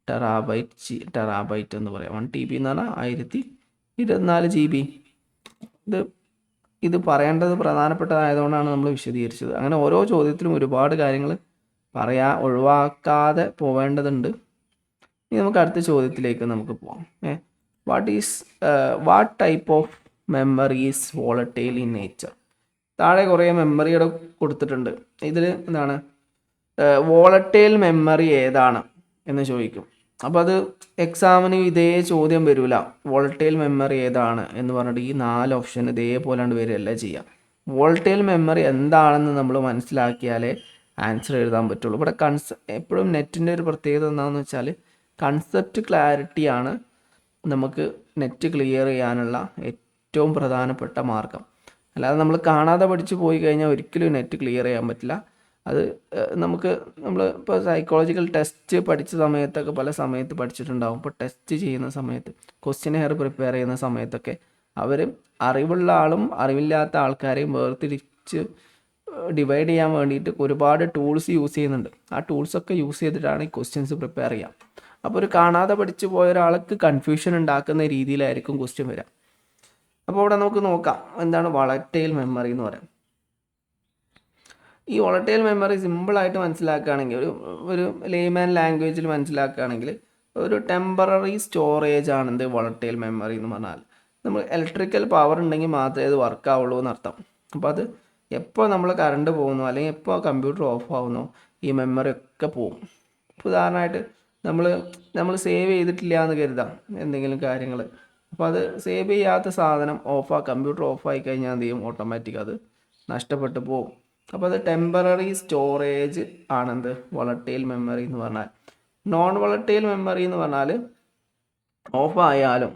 Speaker 1: ടെറാബൈറ്റ് എന്ന് പറയാം. 1 TB എന്ന് പറഞ്ഞാൽ 1024 GB. ഇത് പറയേണ്ടത് പ്രധാനപ്പെട്ടതായതുകൊണ്ടാണ് നമ്മൾ വിശദീകരിച്ചത്. അങ്ങനെ ഓരോ ചോദ്യത്തിലും ഒരുപാട് കാര്യങ്ങൾ ഒഴിവാക്കാതെ പോവേണ്ടതുണ്ട്. ഇനി നമുക്ക് അടുത്ത ചോദ്യത്തിലേക്ക് നമുക്ക് പോകാം. What type of memory is volatile in nature? താഴെ കുറേ മെമ്മറിയുടെ കൊടുത്തിട്ടുണ്ട്. ഇതിൽ എന്താണ് വോളറ്റൈൽ മെമ്മറി ഏതാണ് എന്ന് ചോദിക്കും. അപ്പോൾ അത് എക്സാമിന് ഇതേ ചോദ്യം വരില്ല. വോളറ്റൈൽ മെമ്മറി ഏതാണ് എന്ന് പറഞ്ഞിട്ട് ഈ 4 ഓപ്ഷൻ ഇതേപോലെയാണ് വരികയല്ല ചെയ്യുക. വോളറ്റൈൽ മെമ്മറി എന്താണെന്ന് നമ്മൾ മനസ്സിലാക്കിയാലേ ആൻസർ എഴുതാൻ പറ്റുള്ളൂ. ഇവിടെ എപ്പോഴും നെറ്റിൻ്റെ ഒരു പ്രത്യേകത എന്താണെന്ന് വെച്ചാൽ കൺസെപ്റ്റ് ക്ലാരിറ്റിയാണ് നമുക്ക് നെറ്റ് ക്ലിയർ ചെയ്യാനുള്ള ഏറ്റവും പ്രധാനപ്പെട്ട മാർഗം. അല്ലാതെ നമ്മൾ കാണാതെ പഠിച്ചു പോയി കഴിഞ്ഞാൽ ഒരിക്കലും നെറ്റ് ക്ലിയർ ചെയ്യാൻ പറ്റില്ല. അത് നമ്മൾ ഇപ്പോൾ സൈക്കോളജിക്കൽ ടെസ്റ്റ് പഠിച്ച സമയത്തൊക്കെ പല സമയത്ത് പഠിച്ചിട്ടുണ്ടാവും. ഇപ്പോൾ ടെസ്റ്റ് ചെയ്യുന്ന സമയത്ത് ക്വസ്റ്റ്യൻ ഹെയർ പ്രിപ്പയർ ചെയ്യുന്ന സമയത്തൊക്കെ അവർ അറിവുള്ള ആളും അറിവില്ലാത്ത ആൾക്കാരെയും വേർതിരിച്ച് ഡിവൈഡ് ചെയ്യാൻ വേണ്ടിയിട്ട് ഒരുപാട് ടൂൾസ് യൂസ് ചെയ്യുന്നുണ്ട്. ആ ടൂൾസൊക്കെ യൂസ് ചെയ്തിട്ടാണ് ഈ ക്വസ്റ്റ്യൻസ് പ്രിപ്പയർ ചെയ്യുക. അപ്പോൾ ഒരു കാണാതെ പഠിച്ചു പോയ ഒരാൾക്ക് കൺഫ്യൂഷൻ ഉണ്ടാക്കുന്ന രീതിയിലായിരിക്കും ക്വസ്റ്റ്യൻ വരിക. അപ്പോൾ ഇവിടെ നമുക്ക് നോക്കാം എന്താണ് വോളറ്റൈൽ മെമ്മറി എന്ന് പറയാം. ഈ വോളറ്റൈൽ മെമ്മറി സിമ്പിളായിട്ട് മനസ്സിലാക്കുകയാണെങ്കിൽ ഒരു ലേമാൻ ലാംഗ്വേജിൽ മനസ്സിലാക്കുകയാണെങ്കിൽ ഒരു ടെമ്പററി സ്റ്റോറേജ് ആണ് എന്ത് വോളറ്റൈൽ മെമ്മറി എന്ന് പറഞ്ഞാൽ. നമ്മൾ ഇലക്ട്രിക്കൽ പവർ ഉണ്ടെങ്കിൽ മാത്രമേ അത് വർക്ക് ആവുള്ളൂ എന്നർത്ഥം. അപ്പോൾ അത് എപ്പോൾ നമ്മൾ കറണ്ട് പോകുന്നു അല്ലെങ്കിൽ എപ്പോൾ കമ്പ്യൂട്ടർ ഓഫ് ആവുന്നു ഈ മെമ്മറി ഒക്കെ പോകും. ഇപ്പോൾ ഉദാഹരണമായിട്ട് നമ്മൾ സേവ് ചെയ്തിട്ടില്ല എന്ന് കരുതാം എന്തെങ്കിലും കാര്യങ്ങൾ. അപ്പോൾ അത് സേവ് ചെയ്യാത്ത സാധനം കമ്പ്യൂട്ടർ ഓഫായി കഴിഞ്ഞാൽ എന്ത് ചെയ്യും? ഓട്ടോമാറ്റിക് അത് നഷ്ടപ്പെട്ടു പോകും. അപ്പോൾ അത് ടെമ്പററി സ്റ്റോറേജ് ആണെന്ത് വോളറ്റൈൽ മെമ്മറി എന്ന് പറഞ്ഞാൽ. നോൺ വോളറ്റൈൽ മെമ്മറി എന്ന് പറഞ്ഞാൽ ഓഫായാലും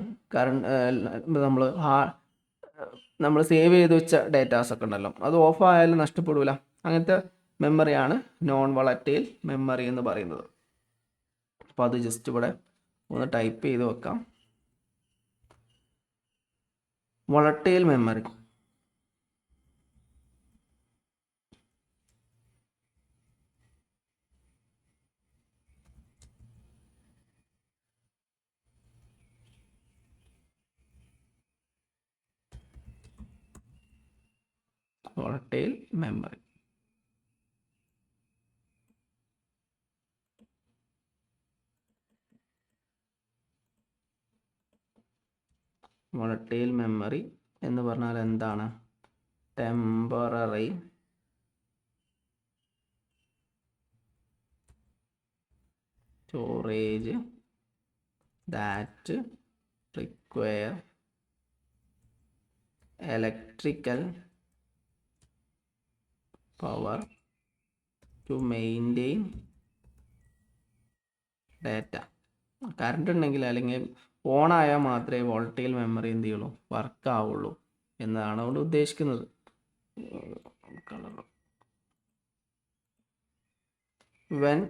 Speaker 1: നമ്മൾ സേവ് ചെയ്ത് വെച്ച ഡേറ്റാസ് ഒക്കെ ഉണ്ടല്ലോ അത് ഓഫായാലും നഷ്ടപ്പെടില്ല. അങ്ങനത്തെ മെമ്മറിയാണ് നോൺ വോളറ്റൈൽ മെമ്മറി എന്ന് പറയുന്നത്. അപ്പോൾ അത് ജസ്റ്റ് ഇവിടെ ഒന്ന് ടൈപ്പ് ചെയ്ത് വെക്കാം. Volatile memory volatile memory. volatile memory എന്ന് പറഞ്ഞാൽ എന്താണ്? Temporary storage that require electrical power to maintain data. Current ഉണ്ടെങ്കിൽ അല്ലെങ്കിൽ ഓണായാൽ മാത്രമേ വോളറ്റൈൽ മെമ്മറി എന്ത് ചെയ്യുള്ളൂ? വർക്ക് ആവുള്ളൂ എന്നതാണ് അവിടെ ഉദ്ദേശിക്കുന്നത്. when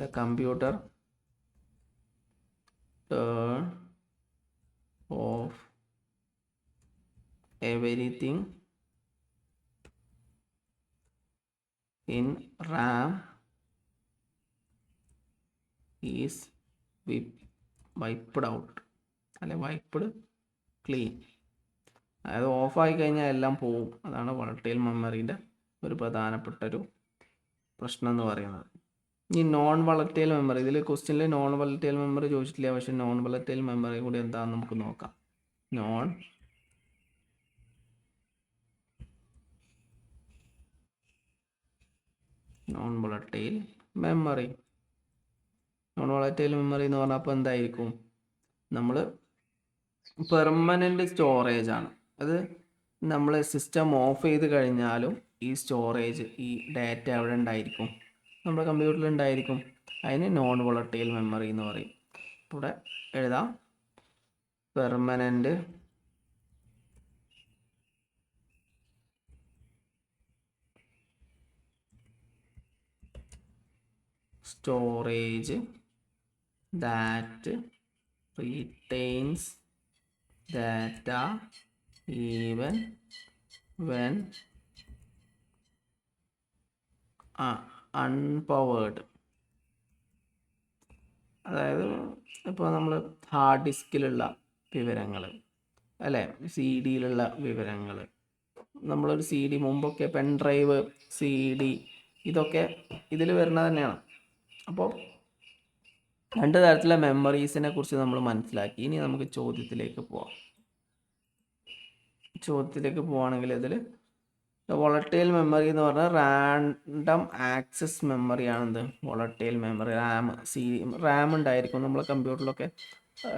Speaker 1: the computer turn off everything in RAM is wiped out അല്ലെ wiped clean. അതായത് ഓഫായി കഴിഞ്ഞാൽ എല്ലാം പോവും. അതാണ് വോളറ്റൈൽ മെമ്മറീൻ്റെ ഒരു പ്രധാനപ്പെട്ട ഒരു പ്രശ്നം എന്ന് പറയുന്നത്. ഈ നോൺ വോളറ്റൈൽ മെമ്മറി, ഇതിൽ ക്വസ്റ്റ്യനിൽ നോൺ വോളറ്റൈൽ മെമ്മറി ചോദിച്ചിട്ടില്ല, പക്ഷേ നോൺ വോളറ്റൈൽ മെമ്മറി കൂടി എന്താണെന്ന് നമുക്ക് നോക്കാം. Non non volatile memory. Non volatile memory എന്ന് പറഞ്ഞാൽ അപ്പോൾ എന്തായിരിക്കും? നമ്മൾ പെർമനൻ്റ് സ്റ്റോറേജ് ആണ്. അത് നമ്മൾ സിസ്റ്റം ഓഫ് ചെയ്ത് കഴിഞ്ഞാലും ഈ സ്റ്റോറേജ്, ഈ ഡാറ്റ അവിടെ ഉണ്ടായിരിക്കും, നമ്മുടെ കമ്പ്യൂട്ടറിൽ ഉണ്ടായിരിക്കും. അതിന് നോൺ വോളറ്റൈൽ മെമ്മറി എന്ന് പറയും. ഇവിടെ എഴുതാം, permanent storage that retains data even when unpowered. അതായത് ഇപ്പോൾ നമ്മൾ ഹാർഡ് ഡിസ്കിലുള്ള വിവരങ്ങൾ, അല്ലേ, സി ഡിയിലുള്ള വിവരങ്ങൾ, നമ്മളൊരു സി ഡി മുമ്പൊക്കെ പെൻ ഡ്രൈവ്, സി ഡി, ഇതൊക്കെ ഇതിൽ വരുന്നത് തന്നെയാണ്. അപ്പോൾ രണ്ട് തരത്തിലുള്ള മെമ്മറീസിനെ കുറിച്ച് നമ്മൾ മനസ്സിലാക്കി. ഇനി നമുക്ക് ചോദ്യത്തിലേക്ക് പോവാം. ചോദ്യത്തിലേക്ക് പോവുകയാണെങ്കിൽ ഇതിൽ വോളറ്റൈൽ മെമ്മറി എന്ന് പറഞ്ഞാൽ റാൻഡം ആക്സസ് മെമ്മറിയാണെന്ത് വോളറ്റൈൽ മെമ്മറി. റാം ഉണ്ടായിരിക്കും, നമ്മളെ കമ്പ്യൂട്ടറിലൊക്കെ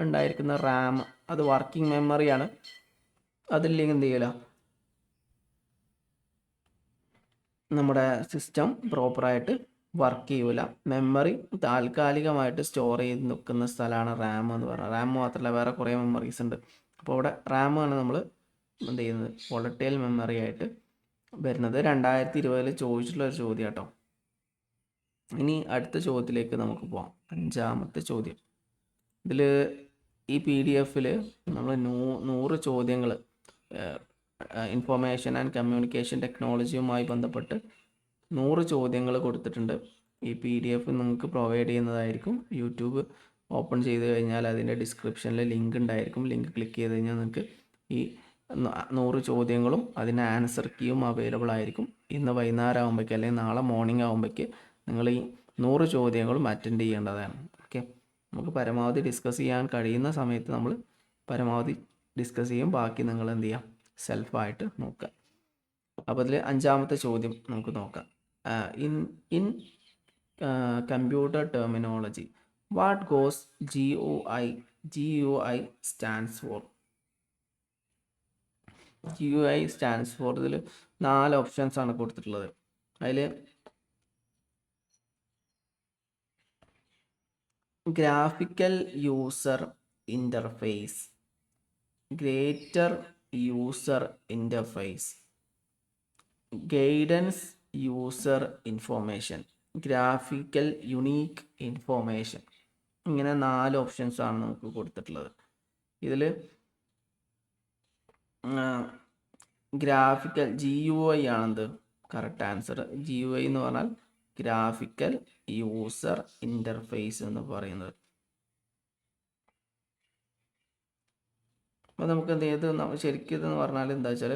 Speaker 1: ഉണ്ടായിരിക്കുന്ന റാം, അത് വർക്കിംഗ് മെമ്മറിയാണ്. അതില്ലെങ്കിൽ എന്ത് ചെയ്യില്ല, നമ്മുടെ സിസ്റ്റം പ്രോപ്പറായിട്ട് വർക്ക് ചെയ്യൂല. മെമ്മറി താൽക്കാലികമായിട്ട് സ്റ്റോർ ചെയ്ത് നിൽക്കുന്ന സ്ഥലമാണ് റാം എന്ന് പറയുന്നത്. റാം മാത്രമല്ല, വേറെ കുറേ മെമ്മറീസ് ഉണ്ട്. അപ്പോൾ ഇവിടെ റാമാണ് നമ്മൾ എന്ത് ചെയ്യുന്നത്, വോളറ്റൈൽ മെമ്മറി ആയിട്ട് വരുന്നത്. 2020 ചോദിച്ചിട്ടുള്ള ഒരു ചോദ്യം കേട്ടോ. ഇനി അടുത്ത ചോദ്യത്തിലേക്ക് നമുക്ക് പോകാം. 5ാമത്തെ ചോദ്യം. ഇതിൽ ഈ PDF നമ്മൾ 100 ചോദ്യങ്ങൾ ഇൻഫർമേഷൻ ആൻഡ് കമ്മ്യൂണിക്കേഷൻ ടെക്നോളജിയുമായി ബന്ധപ്പെട്ട് 100 ചോദ്യങ്ങൾ കൊടുത്തിട്ടുണ്ട്. ഈ PDF നിങ്ങൾക്ക് പ്രൊവൈഡ് ചെയ്യുന്നതായിരിക്കും. യൂട്യൂബ് ഓപ്പൺ ചെയ്ത് കഴിഞ്ഞാൽ അതിൻ്റെ ഡിസ്ക്രിപ്ഷനിൽ ലിങ്ക് ഉണ്ടായിരിക്കും. ലിങ്ക് ക്ലിക്ക് ചെയ്ത് കഴിഞ്ഞാൽ നിങ്ങൾക്ക് ഈ 100 ചോദ്യങ്ങളും അതിൻ്റെ ആൻസർ കീയും അവൈലബിൾ ആയിരിക്കും. ഇന്ന് വൈകുന്നേരം ആകുമ്പോഴേക്ക് അല്ലെങ്കിൽ നാളെ മോർണിംഗ് ആകുമ്പോഴേക്ക് നിങ്ങൾ ഈ 100 ചോദ്യങ്ങളും അറ്റൻഡ് ചെയ്യേണ്ടതാണ്. ഓക്കെ, നമുക്ക് പരമാവധി ഡിസ്കസ് ചെയ്യാൻ കഴിയുന്ന സമയത്ത് നമ്മൾ പരമാവധി ഡിസ്കസ് ചെയ്യും. ബാക്കി നിങ്ങൾ എന്ത് ചെയ്യാം, സെൽഫായിട്ട് നോക്കുക. അപ്പോൾ അതിൽ 5ാമത്തെ ചോദ്യം നമുക്ക് നോക്കാം. In computer terminology, what goes GUI stands for? GUI stands for, ഇതിൽ 4 ഓപ്ഷൻസ് ആണ് കൊടുത്തിട്ടുള്ളത്. അതിൽ graphical user interface, greater user interface, guidance user information, graphical unique information. ഇങ്ങനെ 4 ഓപ്ഷൻസ് ആണ് നമുക്ക് കൊടുത്തിട്ടുള്ളത്. ഇതിൽ ഗ്രാഫിക്കൽ GUI ആണെന്ത് കറക്റ്റ് ആൻസർ. GUI എന്ന് പറഞ്ഞാൽ ഗ്രാഫിക്കൽ യൂസർ ഇൻ്റർഫേസ് എന്ന് പറയുന്നത്. അപ്പോൾ നമുക്ക് എന്ത് ചെയ്ത് ശരിക്കും ഇതെന്ന് പറഞ്ഞാൽ എന്താ വെച്ചാൽ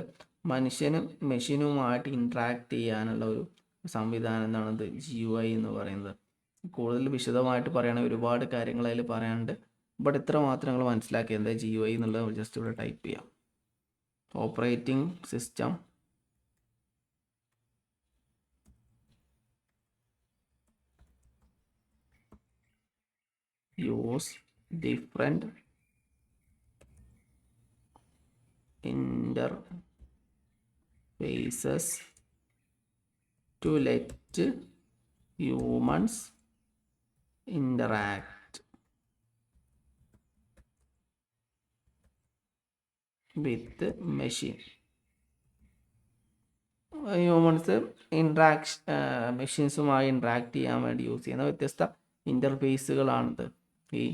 Speaker 1: മനുഷ്യനും മെഷീനുമായിട്ട് ഇൻട്രാക്ട് ചെയ്യാനുള്ള ഒരു സംവിധാനം എന്താണത് GUI എന്ന് പറയുന്നത്. കൂടുതൽ വിശദമായിട്ട് പറയുകയാണെങ്കിൽ ഒരുപാട് കാര്യങ്ങൾ അതിൽ പറയാനുണ്ട്. ബട്ട് ഇത്ര മാത്രം നിങ്ങൾ മനസ്സിലാക്കി എന്താ GUI എന്നുള്ളത് ജസ്റ്റ് ഇവിടെ ടൈപ്പ് ചെയ്യാം. Operating system use different interfaces to let humans interact with machine. Humans മെഷീൻസുമായി ഇൻട്രാക്ട് ചെയ്യാൻ വേണ്ടി യൂസ് ചെയ്യുന്ന വ്യത്യസ്ത ഇൻ്റർഫേസുകളാണിത് ഈ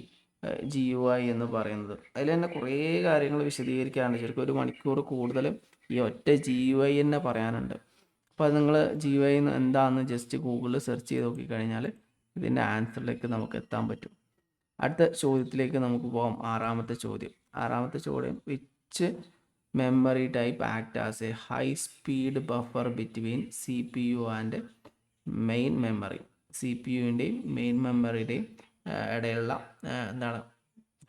Speaker 1: GUI എന്ന് പറയുന്നത്. അതിൽ തന്നെ കുറേ കാര്യങ്ങൾ വിശദീകരിക്കാനുണ്ട്. ശരിക്കും 1 മണിക്കൂർ കൂടുതൽ ഈ ഒറ്റ GUI തന്നെ പറയാനുണ്ട്. അപ്പോൾ അത് നിങ്ങൾ GUI എന്താണെന്ന് ജസ്റ്റ് ഗൂഗിളിൽ സെർച്ച് ചെയ്ത് നോക്കിക്കഴിഞ്ഞാൽ ഇതിൻ്റെ ആൻസറിലേക്ക് നമുക്ക് എത്താൻ പറ്റും. അടുത്ത ചോദ്യത്തിലേക്ക് നമുക്ക് പോകാം. 6ാമത്തെ ചോദ്യം, which memory type act as a high speed buffer between CPU and main memory? CPU-ൻ്റെയും മെയിൻ മെമ്മറിയുടെയും ഇടയിലുള്ള എന്താണ്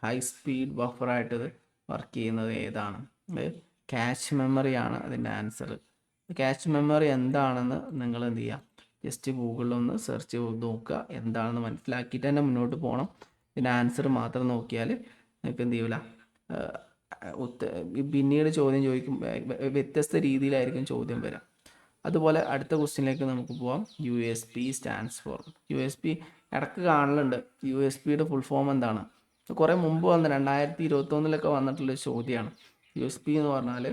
Speaker 1: ഹൈ സ്പീഡ് ബഫറായിട്ട് ഇത് വർക്ക് ചെയ്യുന്നത് ഏതാണ്? ക്യാഷ് മെമ്മറിയാണ് അതിൻ്റെ ആൻസർ. ക്യാഷ് മെമ്മറി എന്താണെന്ന് നിങ്ങൾ എന്ത് ചെയ്യുക, ജസ്റ്റ് ഗൂഗിളിലൊന്ന് സെർച്ച് ചെയ്ത് നോക്കുക, എന്താണെന്ന് മനസ്സിലാക്കിയിട്ട് തന്നെ മുന്നോട്ട് പോകണം. ഇതിൻ്റെ ആൻസർ മാത്രം നോക്കിയാൽ നിങ്ങൾക്ക് എന്ത് ചെയ്യില്ല, പിന്നീട് ചോദ്യം ചോദിക്കും വ്യത്യസ്ത രീതിയിലായിരിക്കും ചോദ്യം വരിക. അതുപോലെ അടുത്ത ക്വസ്റ്റ്യനിലേക്ക് നമുക്ക് പോവാം. USB stands for. USB ഇടയ്ക്ക് കാണലുണ്ട്, USB ഫുൾ ഫോം എന്താണ്. കുറേ മുമ്പ് വന്ന 2021 വന്നിട്ടുള്ളൊരു ചോദ്യമാണ്. USB എന്ന് പറഞ്ഞാൽ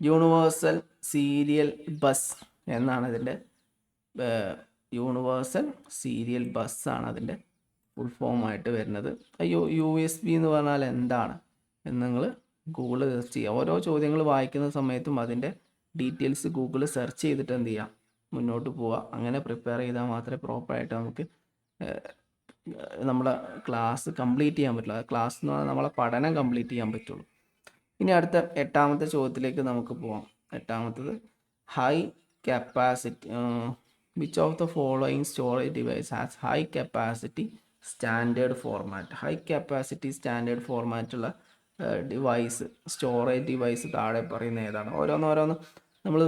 Speaker 1: യൂണിവേഴ്സൽ സീരിയൽ ബസ് എന്നാണ് ഇതിൻ്റെ, യൂണിവേഴ്സൽ സീരിയൽ ബസ്സാണ് അതിൻ്റെ ഫുൾ ഫോമായിട്ട് വരുന്നത്. USB എന്ന് പറഞ്ഞാൽ എന്താണ് എന്ന് നിങ്ങൾ ഗൂഗിൾ സെർച്ച് ചെയ്യുക. ഓരോ ചോദ്യങ്ങൾ വായിക്കുന്ന സമയത്തും അതിൻ്റെ ഡീറ്റെയിൽസ് ഗൂഗിൾ സെർച്ച് ചെയ്തിട്ട് എന്ത് ചെയ്യുക, മുന്നോട്ട് പോവുക. അങ്ങനെ പ്രിപ്പയർ ചെയ്താൽ മാത്രമേ പ്രോപ്പറായിട്ട് നമുക്ക് നമ്മളെ ക്ലാസ് കംപ്ലീറ്റ് ചെയ്യാൻ പറ്റുള്ളൂ. ക്ലാസ് എന്ന് പറഞ്ഞാൽ നമ്മളെ പഠനം കംപ്ലീറ്റ് ചെയ്യാൻ പറ്റുള്ളൂ. ഇനി അടുത്ത 8ാമത്തെ ചോദ്യത്തിലേക്ക് നമുക്ക് പോവാം. 8ാമത്തത് high capacity, which of the following storage device has high capacity standard format. High capacity standard ഫോർമാറ്റുള്ള ഡിവൈസ്, സ്റ്റോറേജ് ഡിവൈസ് താഴെ പറയുന്ന ഏതാണ്? ഓരോന്ന് നമ്മൾ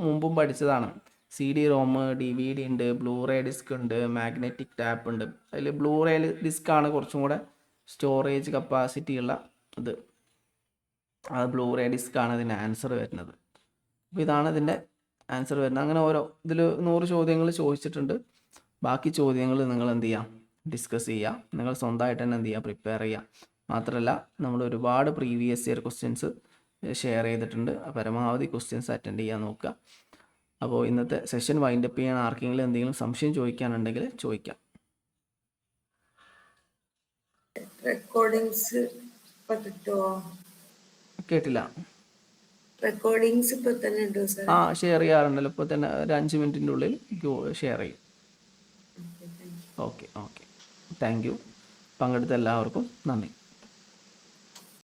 Speaker 1: മുമ്പും പഠിച്ചതാണ്. CD-ROM, DVD ഉണ്ട്, ബ്ലൂറേ ഡിസ്ക് ഉണ്ട്, മാഗ്നറ്റിക് ടാപ്പ് ഉണ്ട്. അതിൽ ബ്ലൂറേ ഡിസ്ക്കാണ് കുറച്ചും കൂടെ സ്റ്റോറേജ് കപ്പാസിറ്റി ഉള്ള ഇത്. അത് ബ്ലൂറേ ഡിസ്ക്കാണ് ഇതിൻ്റെ ആൻസർ വരുന്നത്. അപ്പോൾ ഇതാണ് ഇതിൻ്റെ ആൻസർ വരുന്നത്. അങ്ങനെ ഇതിൽ 100 ചോദ്യങ്ങൾ ചോദിച്ചിട്ടുണ്ട്. ബാക്കി ചോദ്യങ്ങൾ നിങ്ങൾ എന്ത് ചെയ്യുക, ഡിസ്കസ് ചെയ്യുക. നിങ്ങൾ സ്വന്തമായിട്ട് തന്നെ എന്ത് ചെയ്യുക, പ്രിപ്പയർ ചെയ്യുക. മാത്രമല്ല നമ്മൾ ഒരുപാട് പ്രീവിയസ് ഇയർ ക്വസ്റ്റ്യൻസ് ഷെയർ ചെയ്തിട്ടുണ്ട്. പരമാവധി ക്വസ്റ്റ്യൻസ് അറ്റൻഡ് ചെയ്യാൻ നോക്കുക. അപ്പോൾ ഇന്നത്തെ സെഷൻ വൈൻഡപ്പ് ചെയ്യാൻ ആർക്കെങ്കിലും എന്തെങ്കിലും സംശയം ചോദിക്കാനുണ്ടെങ്കിൽ ചോദിക്കാം.
Speaker 2: റെക്കോർഡിങ്സ്
Speaker 1: കേട്ടില്ല.
Speaker 2: റെക്കോർഡിങ്സ് ഇപ്പോൾ തന്നെ ഉണ്ടോ സർ?
Speaker 1: ഷെയർ ചെയ്യാറുണ്ടല്ലോ, ഇപ്പോൾ തന്നെ ഒരു 5 മിനിറ്റിൻ്റെ ഉള്ളിൽ ഷെയർ ചെയ്യും. Okay thank you. പങ്കെടുത്ത എല്ലാവർക്കും നന്ദി.